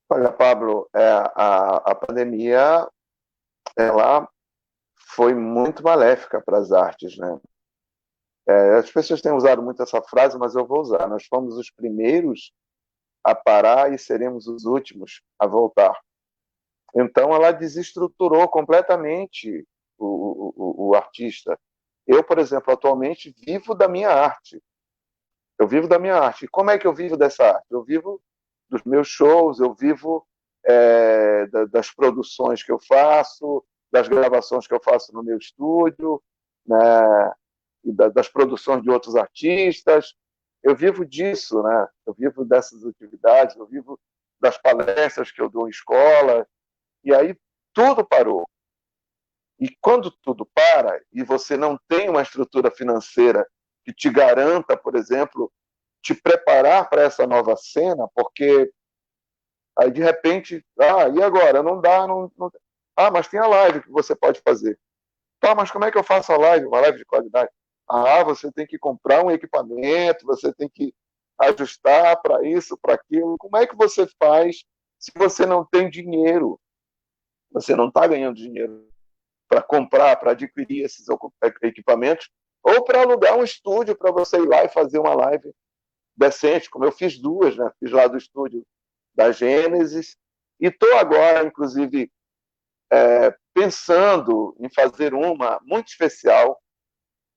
Olha, Pablo, a pandemia ela foi muito maléfica para as artes, né? As pessoas têm usado muito essa frase, mas eu vou usar. Nós fomos os primeiros a parar e seremos os últimos a voltar. Então, ela desestruturou completamente o artista. Eu, por exemplo, atualmente vivo da minha arte. Eu vivo da minha arte. E como é que eu vivo dessa arte? Eu vivo dos meus shows, eu vivo das produções que eu faço, das gravações que eu faço no meu estúdio, né? E das produções de outros artistas. Eu vivo disso, né? Eu vivo dessas atividades, eu vivo das palestras que eu dou em escola. E aí tudo parou. E quando tudo para e você não tem uma estrutura financeira que te garanta, por exemplo, te preparar para essa nova cena, porque aí de repente, e agora? Não dá, não. Mas tem a live que você pode fazer. Tá, mas como é que eu faço a live? Uma live de qualidade? Você tem que comprar um equipamento, você tem que ajustar para isso, para aquilo. Como é que você faz se você não tem dinheiro? Você não está ganhando dinheiro para comprar, para adquirir esses equipamentos, ou para alugar um estúdio para você ir lá e fazer uma live decente, como eu fiz duas, né? Fiz lá do estúdio da Gênesis, e estou agora, inclusive, pensando em fazer uma muito especial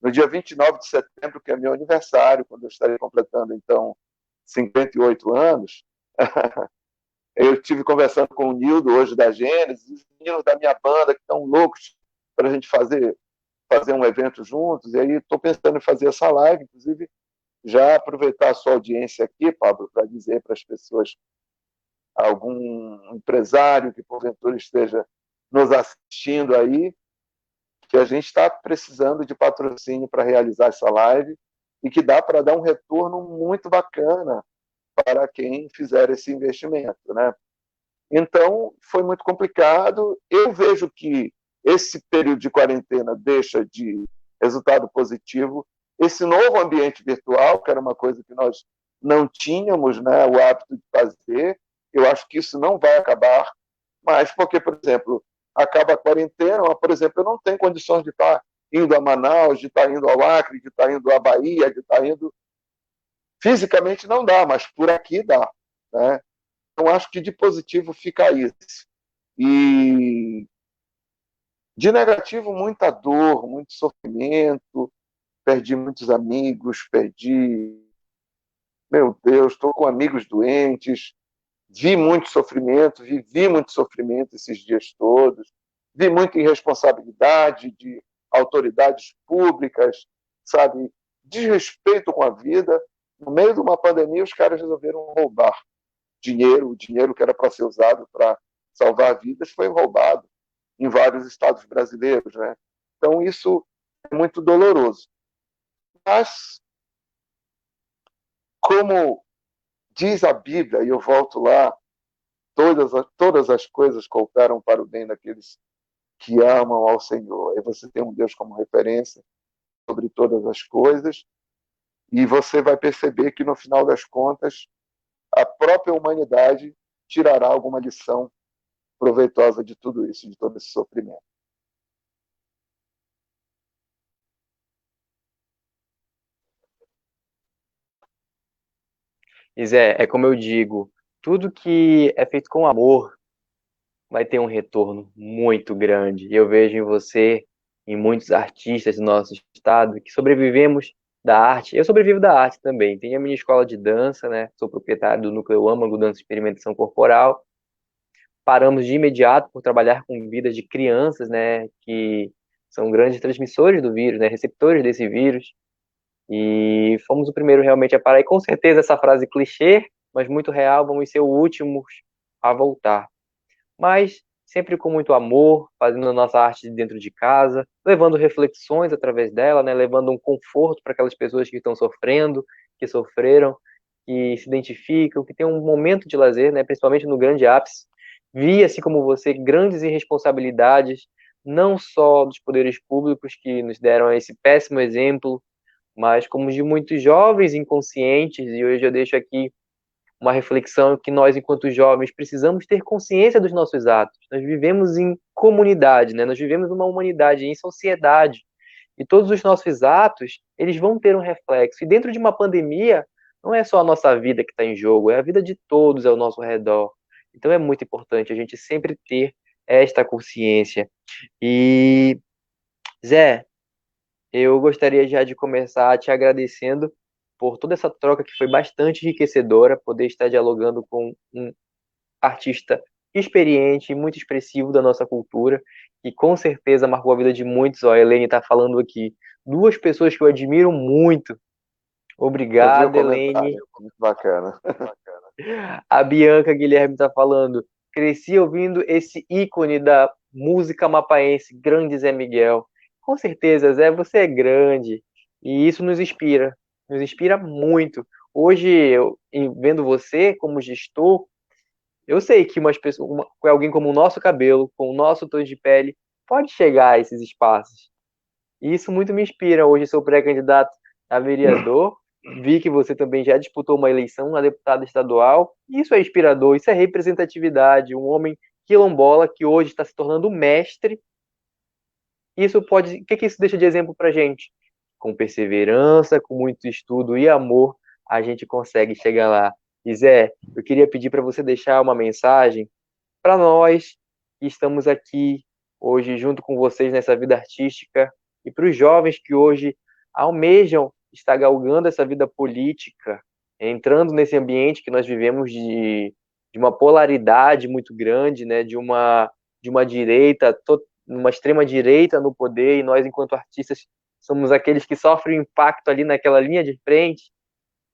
no dia 29 de setembro, que é meu aniversário, quando eu estarei completando, então, 58 anos. Eu estive conversando com o Nildo hoje da Gênesis, os meninos da minha banda que estão loucos para a gente fazer um evento juntos, e aí estou pensando em fazer essa live, inclusive já aproveitar a sua audiência aqui, Pablo, para dizer para as pessoas, algum empresário que porventura esteja nos assistindo aí, que a gente está precisando de patrocínio para realizar essa live e que dá para dar um retorno muito bacana para quem fizer esse investimento, né? Então, foi muito complicado. Eu vejo que esse período de quarentena deixa de resultado positivo. Esse novo ambiente virtual, que era uma coisa que nós não tínhamos, né, o hábito de fazer, eu acho que isso não vai acabar, mas porque, por exemplo, acaba a quarentena, por exemplo, eu não tenho condições de estar indo a Manaus, de estar indo ao Acre, de estar indo à Bahia, de estar indo... Fisicamente não dá, mas por aqui dá, né? Então, acho que de positivo fica isso. E de negativo, muita dor, muito sofrimento, perdi muitos amigos, meu Deus, estou com amigos doentes, vi muito sofrimento, vivi muito sofrimento esses dias todos, vi muita irresponsabilidade de autoridades públicas, sabe, desrespeito com a vida. No meio de uma pandemia, os caras resolveram roubar dinheiro, o dinheiro que era para ser usado para salvar vidas foi roubado em vários estados brasileiros, né? Então isso é muito doloroso. Mas como diz a Bíblia, e eu volto lá, todas as coisas cooperam para o bem daqueles que amam ao Senhor. E você tem um Deus como referência sobre todas as coisas, e você vai perceber que, no final das contas, a própria humanidade tirará alguma lição proveitosa de tudo isso, de todo esse sofrimento. E Zé, é como eu digo, tudo que é feito com amor vai ter um retorno muito grande. E eu vejo em você, em muitos artistas do nosso estado, que sobrevivemos da arte. Eu sobrevivo da arte também. Tenho a minha escola de dança, né? Sou proprietário do Núcleo Âmago Dança e Experimentação Corporal. Paramos de imediato por trabalhar com vidas de crianças, né? Que são grandes transmissores do vírus, né? Receptores desse vírus. E fomos o primeiro realmente a parar. E com certeza essa frase clichê, mas muito real, vamos ser os últimos a voltar. Mas sempre com muito amor, fazendo a nossa arte dentro de casa, levando reflexões através dela, né? Levando um conforto para aquelas pessoas que estão sofrendo, que sofreram, que se identificam, que têm um momento de lazer, né? Principalmente no grande ápice. Vi, assim como você, grandes irresponsabilidades, não só dos poderes públicos que nos deram esse péssimo exemplo, mas como de muitos jovens inconscientes, e hoje eu deixo aqui uma reflexão que nós, enquanto jovens, precisamos ter consciência dos nossos atos. Nós vivemos em comunidade, né? Nós vivemos numa humanidade, em sociedade, e todos os nossos atos, eles vão ter um reflexo. E dentro de uma pandemia, não é só a nossa vida que está em jogo, é a vida de todos ao nosso redor. Então é muito importante a gente sempre ter esta consciência. E, Zé, eu gostaria já de começar te agradecendo por toda essa troca que foi bastante enriquecedora, poder estar dialogando com um artista experiente e muito expressivo da nossa cultura, que com certeza marcou a vida de muitos. Ó, a Helene está falando aqui, duas pessoas que eu admiro muito. Eu vi o Obrigado, Helene. comentário, muito bacana. A Bianca Guilherme está falando, cresci ouvindo esse ícone da música mapaense, grande Zé Miguel. Com certeza, Zé, você é grande. E isso nos inspira muito. Hoje, vendo você como gestor, eu sei que alguém como o nosso cabelo, com o nosso tom de pele, pode chegar a esses espaços. E isso muito me inspira. Hoje sou pré-candidato a vereador. Vi que você também já disputou uma eleição a deputado estadual. Isso é inspirador, isso é representatividade. Um homem quilombola que hoje está se tornando mestre. Isso pode. O que isso deixa de exemplo para gente? Com perseverança, com muito estudo e amor, a gente consegue chegar lá. E Zé, eu queria pedir para você deixar uma mensagem para nós que estamos aqui hoje junto com vocês nessa vida artística e para os jovens que hoje almejam estar galgando essa vida política, entrando nesse ambiente que nós vivemos de uma polaridade muito grande, né, de uma direita, uma extrema direita no poder, e nós, enquanto artistas, somos aqueles que sofrem o impacto ali naquela linha de frente.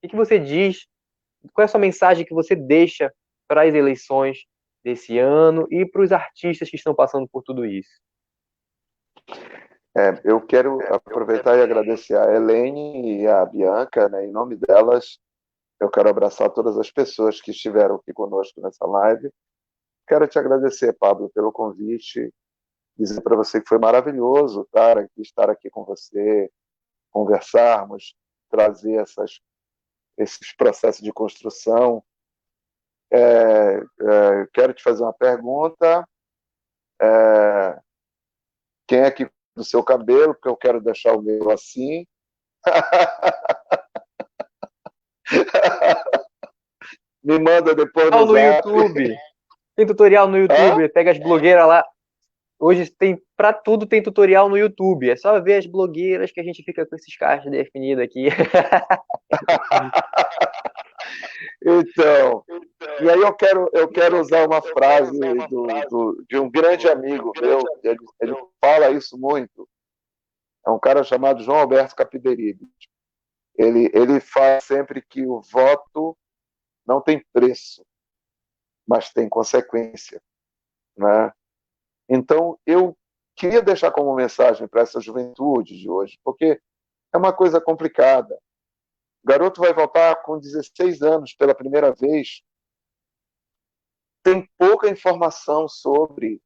O que você diz? Qual é a sua mensagem que você deixa para as eleições desse ano e para os artistas que estão passando por tudo isso? Eu quero aproveitar e agradecer a Helene e a Bianca, né? Em nome delas, eu quero abraçar todas as pessoas que estiveram aqui conosco nessa live. Quero te agradecer, Pablo, pelo convite, dizer para você que foi maravilhoso estar aqui com você, conversarmos, trazer esses processos de construção. Quero te fazer uma pergunta. Quem é que do seu cabelo? Porque eu quero deixar o meu assim. Me manda depois no No zap. YouTube. Tem tutorial no YouTube. Pega as blogueiras lá. Hoje tem para tudo tem tutorial no YouTube. É só ver as blogueiras que a gente fica com esses caixas definidos aqui. Então, e aí eu quero usar uma frase de um grande amigo meu. Ele fala isso muito. É um cara chamado João Alberto Capiberibe. Ele fala sempre que o voto não tem preço, mas tem consequência, né? Então, eu queria deixar como mensagem para essa juventude de hoje, porque é uma coisa complicada. O garoto vai votar com 16 anos pela primeira vez. Tem pouca informação sobre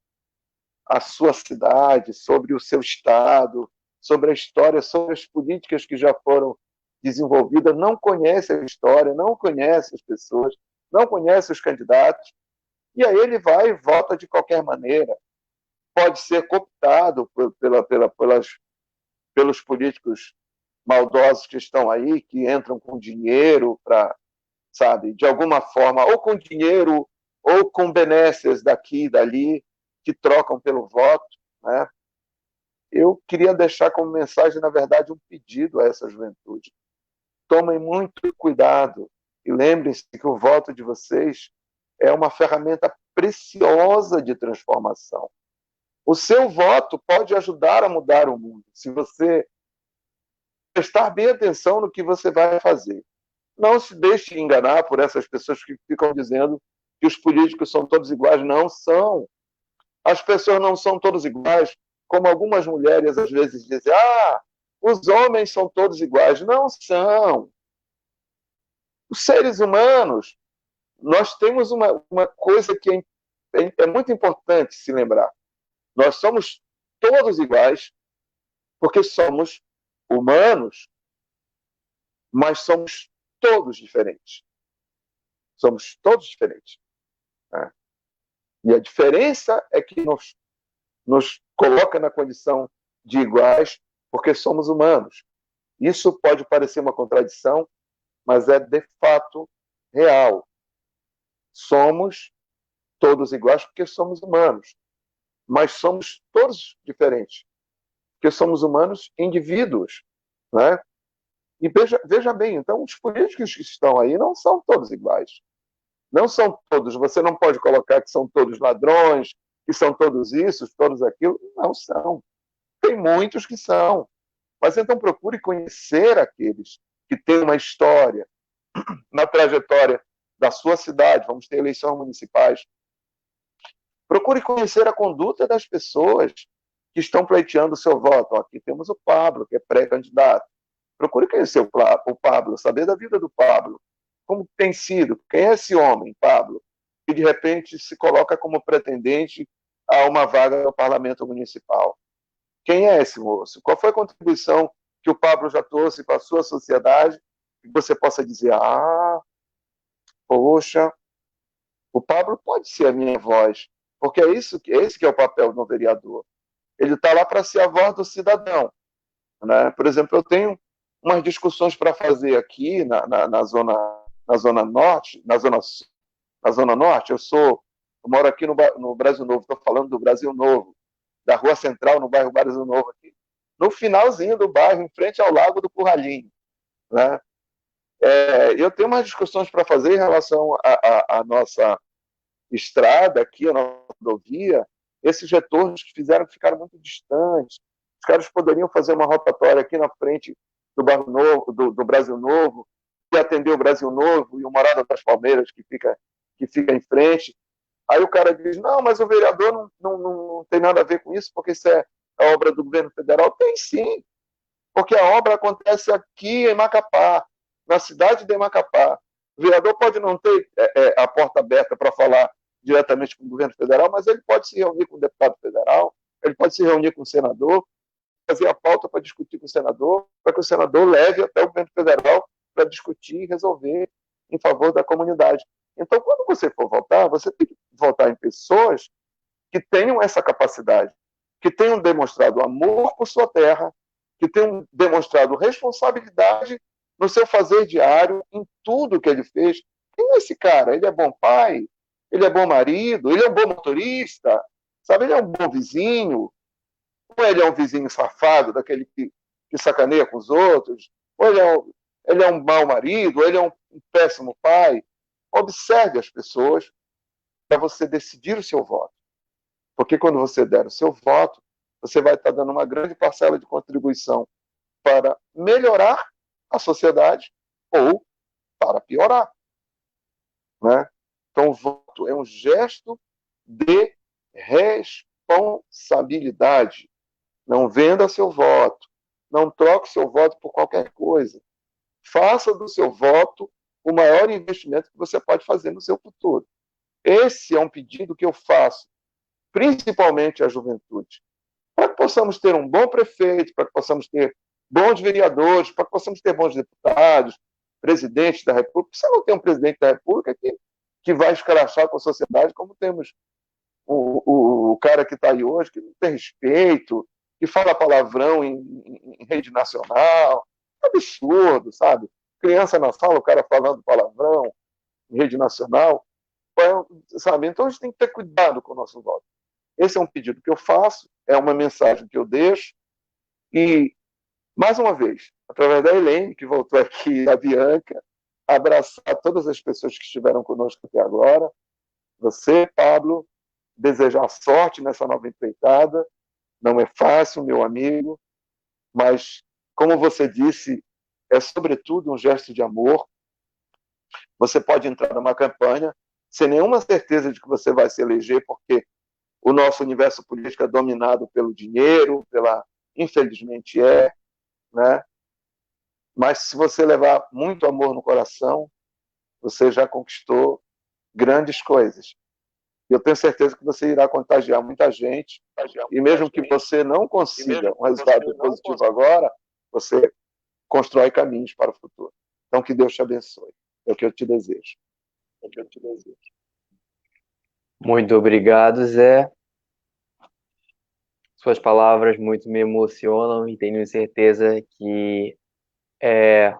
a sua cidade, sobre o seu estado, sobre a história, sobre as políticas que já foram desenvolvidas, não conhece a história, não conhece as pessoas, não conhece os candidatos, e aí ele vai e vota de qualquer maneira. Pode ser cooptado pelos políticos maldosos que estão aí, que entram com dinheiro para, sabe, de alguma forma, ou com dinheiro, ou com benesses daqui e dali, que trocam pelo voto, né? Eu queria deixar como mensagem, na verdade, um pedido a essa juventude. Tomem muito cuidado e lembrem-se que o voto de vocês é uma ferramenta preciosa de transformação. O seu voto pode ajudar a mudar o mundo, se você prestar bem atenção no que você vai fazer. Não se deixe enganar por essas pessoas que ficam dizendo que os políticos são todos iguais. Não são. As pessoas não são todas iguais, como algumas mulheres às vezes dizem, os homens são todos iguais. Não são. Os seres humanos, nós temos uma coisa que é muito importante se lembrar. Nós somos todos iguais, porque somos humanos, mas somos todos diferentes. Somos todos diferentes. Né? E a diferença é que nos coloca na condição de iguais, porque somos humanos. Isso pode parecer uma contradição, mas é de fato real. Somos todos iguais porque somos humanos, mas somos todos diferentes, porque somos humanos indivíduos. Né? E veja bem, então os políticos que estão aí não são todos iguais. Não são todos, você não pode colocar que são todos ladrões, que são todos isso, todos aquilo. Não são. Tem muitos que são. Mas então procure conhecer aqueles que têm uma história na trajetória da sua cidade. Vamos ter eleições municipais. Procure conhecer a conduta das pessoas que estão pleiteando o seu voto. Aqui temos o Pablo, que é pré-candidato. Procure conhecer o Pablo, saber da vida do Pablo. Como tem sido? Quem é esse homem, Pablo, que de repente se coloca como pretendente a uma vaga no parlamento municipal? Quem é esse moço? Qual foi a contribuição que o Pablo já trouxe para a sua sociedade? Que você possa dizer, poxa, o Pablo pode ser a minha voz, porque esse que é o papel do vereador. Ele está lá para ser a voz do cidadão. Né? Por exemplo, eu tenho umas discussões para fazer aqui na zona norte, na zona norte. Eu moro aqui no Brasil Novo, estou falando do Brasil Novo, da Rua Central, no bairro Brasil Novo aqui, no finalzinho do bairro, em frente ao Lago do Curralinho. Né? Eu tenho umas discussões para fazer em relação à nossa estrada aqui, a nossa rodovia. Esses retornos que ficaram muito distantes. Os caras poderiam fazer uma rotatória aqui na frente do bairro Novo, do Brasil Novo, e atender o Brasil Novo e o Morada das Palmeiras, que fica em frente. Aí o cara diz, não, mas o vereador não tem nada a ver com isso, porque isso é a obra do governo federal. Tem sim, porque a obra acontece aqui em Macapá, na cidade de Macapá. O vereador pode não ter a porta aberta para falar diretamente com o governo federal, mas ele pode se reunir com o deputado federal, ele pode se reunir com o senador, fazer a pauta para discutir com o senador, para que o senador leve até o governo federal para discutir e resolver em favor da comunidade. Então, quando você for votar, você tem que votar em pessoas que tenham essa capacidade, que tenham demonstrado amor por sua terra, que tenham demonstrado responsabilidade no seu fazer diário, em tudo que ele fez. Quem é esse cara? Ele é bom pai? Ele é bom marido? Ele é um bom motorista? Sabe? Ele é um bom vizinho? Ou ele é um vizinho safado, daquele que sacaneia com os outros? Ou ele é um mau marido? Ou ele é um péssimo pai? Observe as pessoas para você decidir o seu voto. Porque quando você der o seu voto, você vai estar dando uma grande parcela de contribuição para melhorar a sociedade ou para piorar. Né? Então, o voto é um gesto de responsabilidade. Não venda seu voto. Não troque seu voto por qualquer coisa. Faça do seu voto o maior investimento que você pode fazer no seu futuro. Esse é um pedido que eu faço, principalmente à juventude, para que possamos ter um bom prefeito, para que possamos ter bons vereadores, para que possamos ter bons deputados, presidente da República. Você não tem um presidente da República que vai escrachar com a sociedade, como temos o cara que está aí hoje, que não tem respeito, que fala palavrão em rede nacional. É absurdo, sabe? Criança na sala, o cara falando palavrão em rede nacional. Sabe? Então a gente tem que ter cuidado com o nosso voto. Esse é um pedido que eu faço, é uma mensagem que eu deixo. E, mais uma vez, através da Helene, que voltou aqui, da Bianca, abraçar todas as pessoas que estiveram conosco até agora. Você, Pablo, desejar sorte nessa nova empreitada. Não é fácil, meu amigo, mas, como você disse, é sobretudo um gesto de amor. Você pode entrar numa campanha sem nenhuma certeza de que você vai se eleger, porque o nosso universo político é dominado pelo dinheiro, infelizmente né? Mas se você levar muito amor no coração, você já conquistou grandes coisas. Eu tenho certeza que você irá contagiar muita gente, e mesmo que você não consiga um resultado positivo agora, você constrói caminhos para o futuro. Então, que Deus te abençoe. É o que eu te desejo. Muito obrigado, Zé. Suas palavras muito me emocionam e tenho certeza que é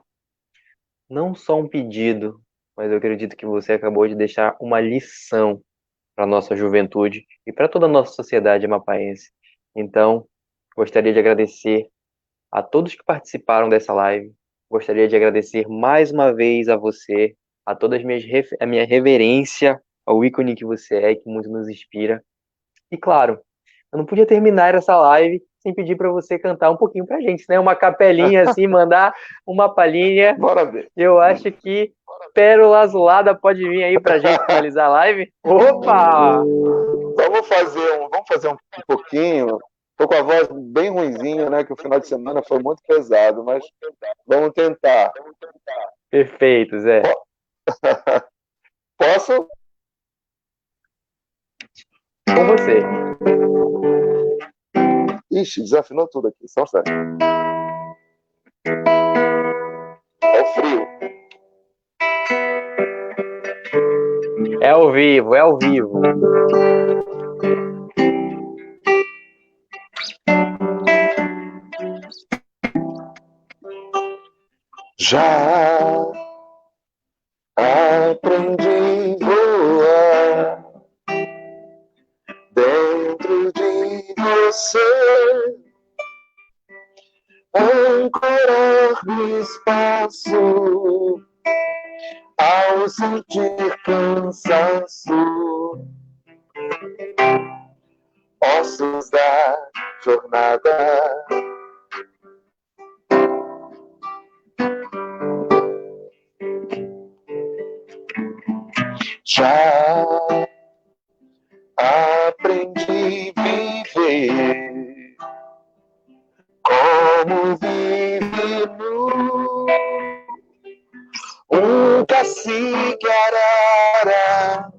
não só um pedido, mas eu acredito que você acabou de deixar uma lição para a nossa juventude e para toda a nossa sociedade amapaense. Então, gostaria de agradecer a todos que participaram dessa live. Gostaria de agradecer mais uma vez a você, a todas a minha reverência ao ícone que você é, que muito nos inspira. E claro, eu não podia terminar essa live sem pedir para você cantar um pouquinho pra gente, né? Uma capelinha assim, mandar uma palhinha. Bora ver. Eu acho que Pérola Azulada pode vir aí pra gente finalizar a live. Opa! Vamos fazer um pouquinho. Tô com a voz bem ruinzinha, né? Que o final de semana foi muito pesado, mas vamos tentar. Perfeito, Zé. Posso? Com você. Ixi, desafinou tudo aqui. Só um instante. É o frio. É ao vivo, é ao vivo. Já aprendi a voar dentro de você, ancorar no espaço ao sentir cansaço, ossos da jornada. Já aprendi a viver como vive um cacique arara,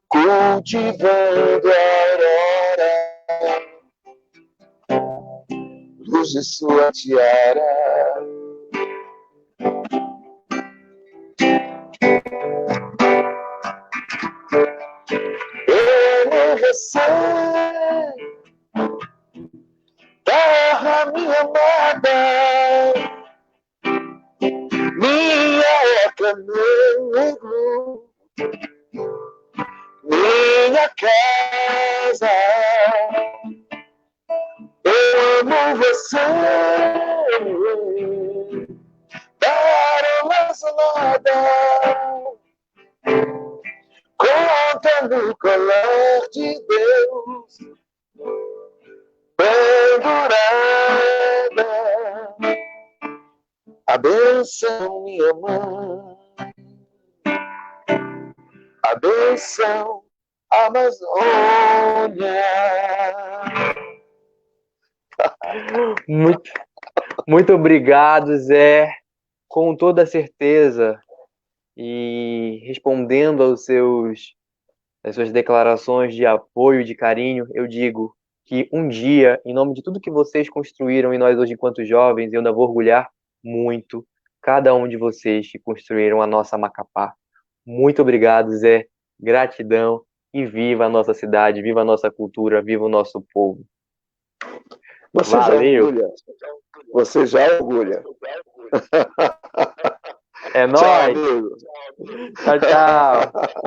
cultivando a aurora, luz de sua tiara. Você, terra minha amada, minha oca, meu negro, minha casa, eu amo você, pérola azulada, conta no colar de Deus, pendurada. A benção, minha mãe, a benção, Amazônia. Muito obrigado, Zé. com toda certeza e respondendo às suas declarações de apoio, de carinho, eu digo que um dia, em nome de tudo que vocês construíram e nós hoje, enquanto jovens, eu ainda vou orgulhar muito cada um de vocês que construíram a nossa Macapá. Muito obrigado, Zé. Gratidão e viva a nossa cidade, viva a nossa cultura, viva o nosso povo. Você Valeu. já orgulha. Você já orgulha. É Tchau, nóis. amigo. Tchau, tchau.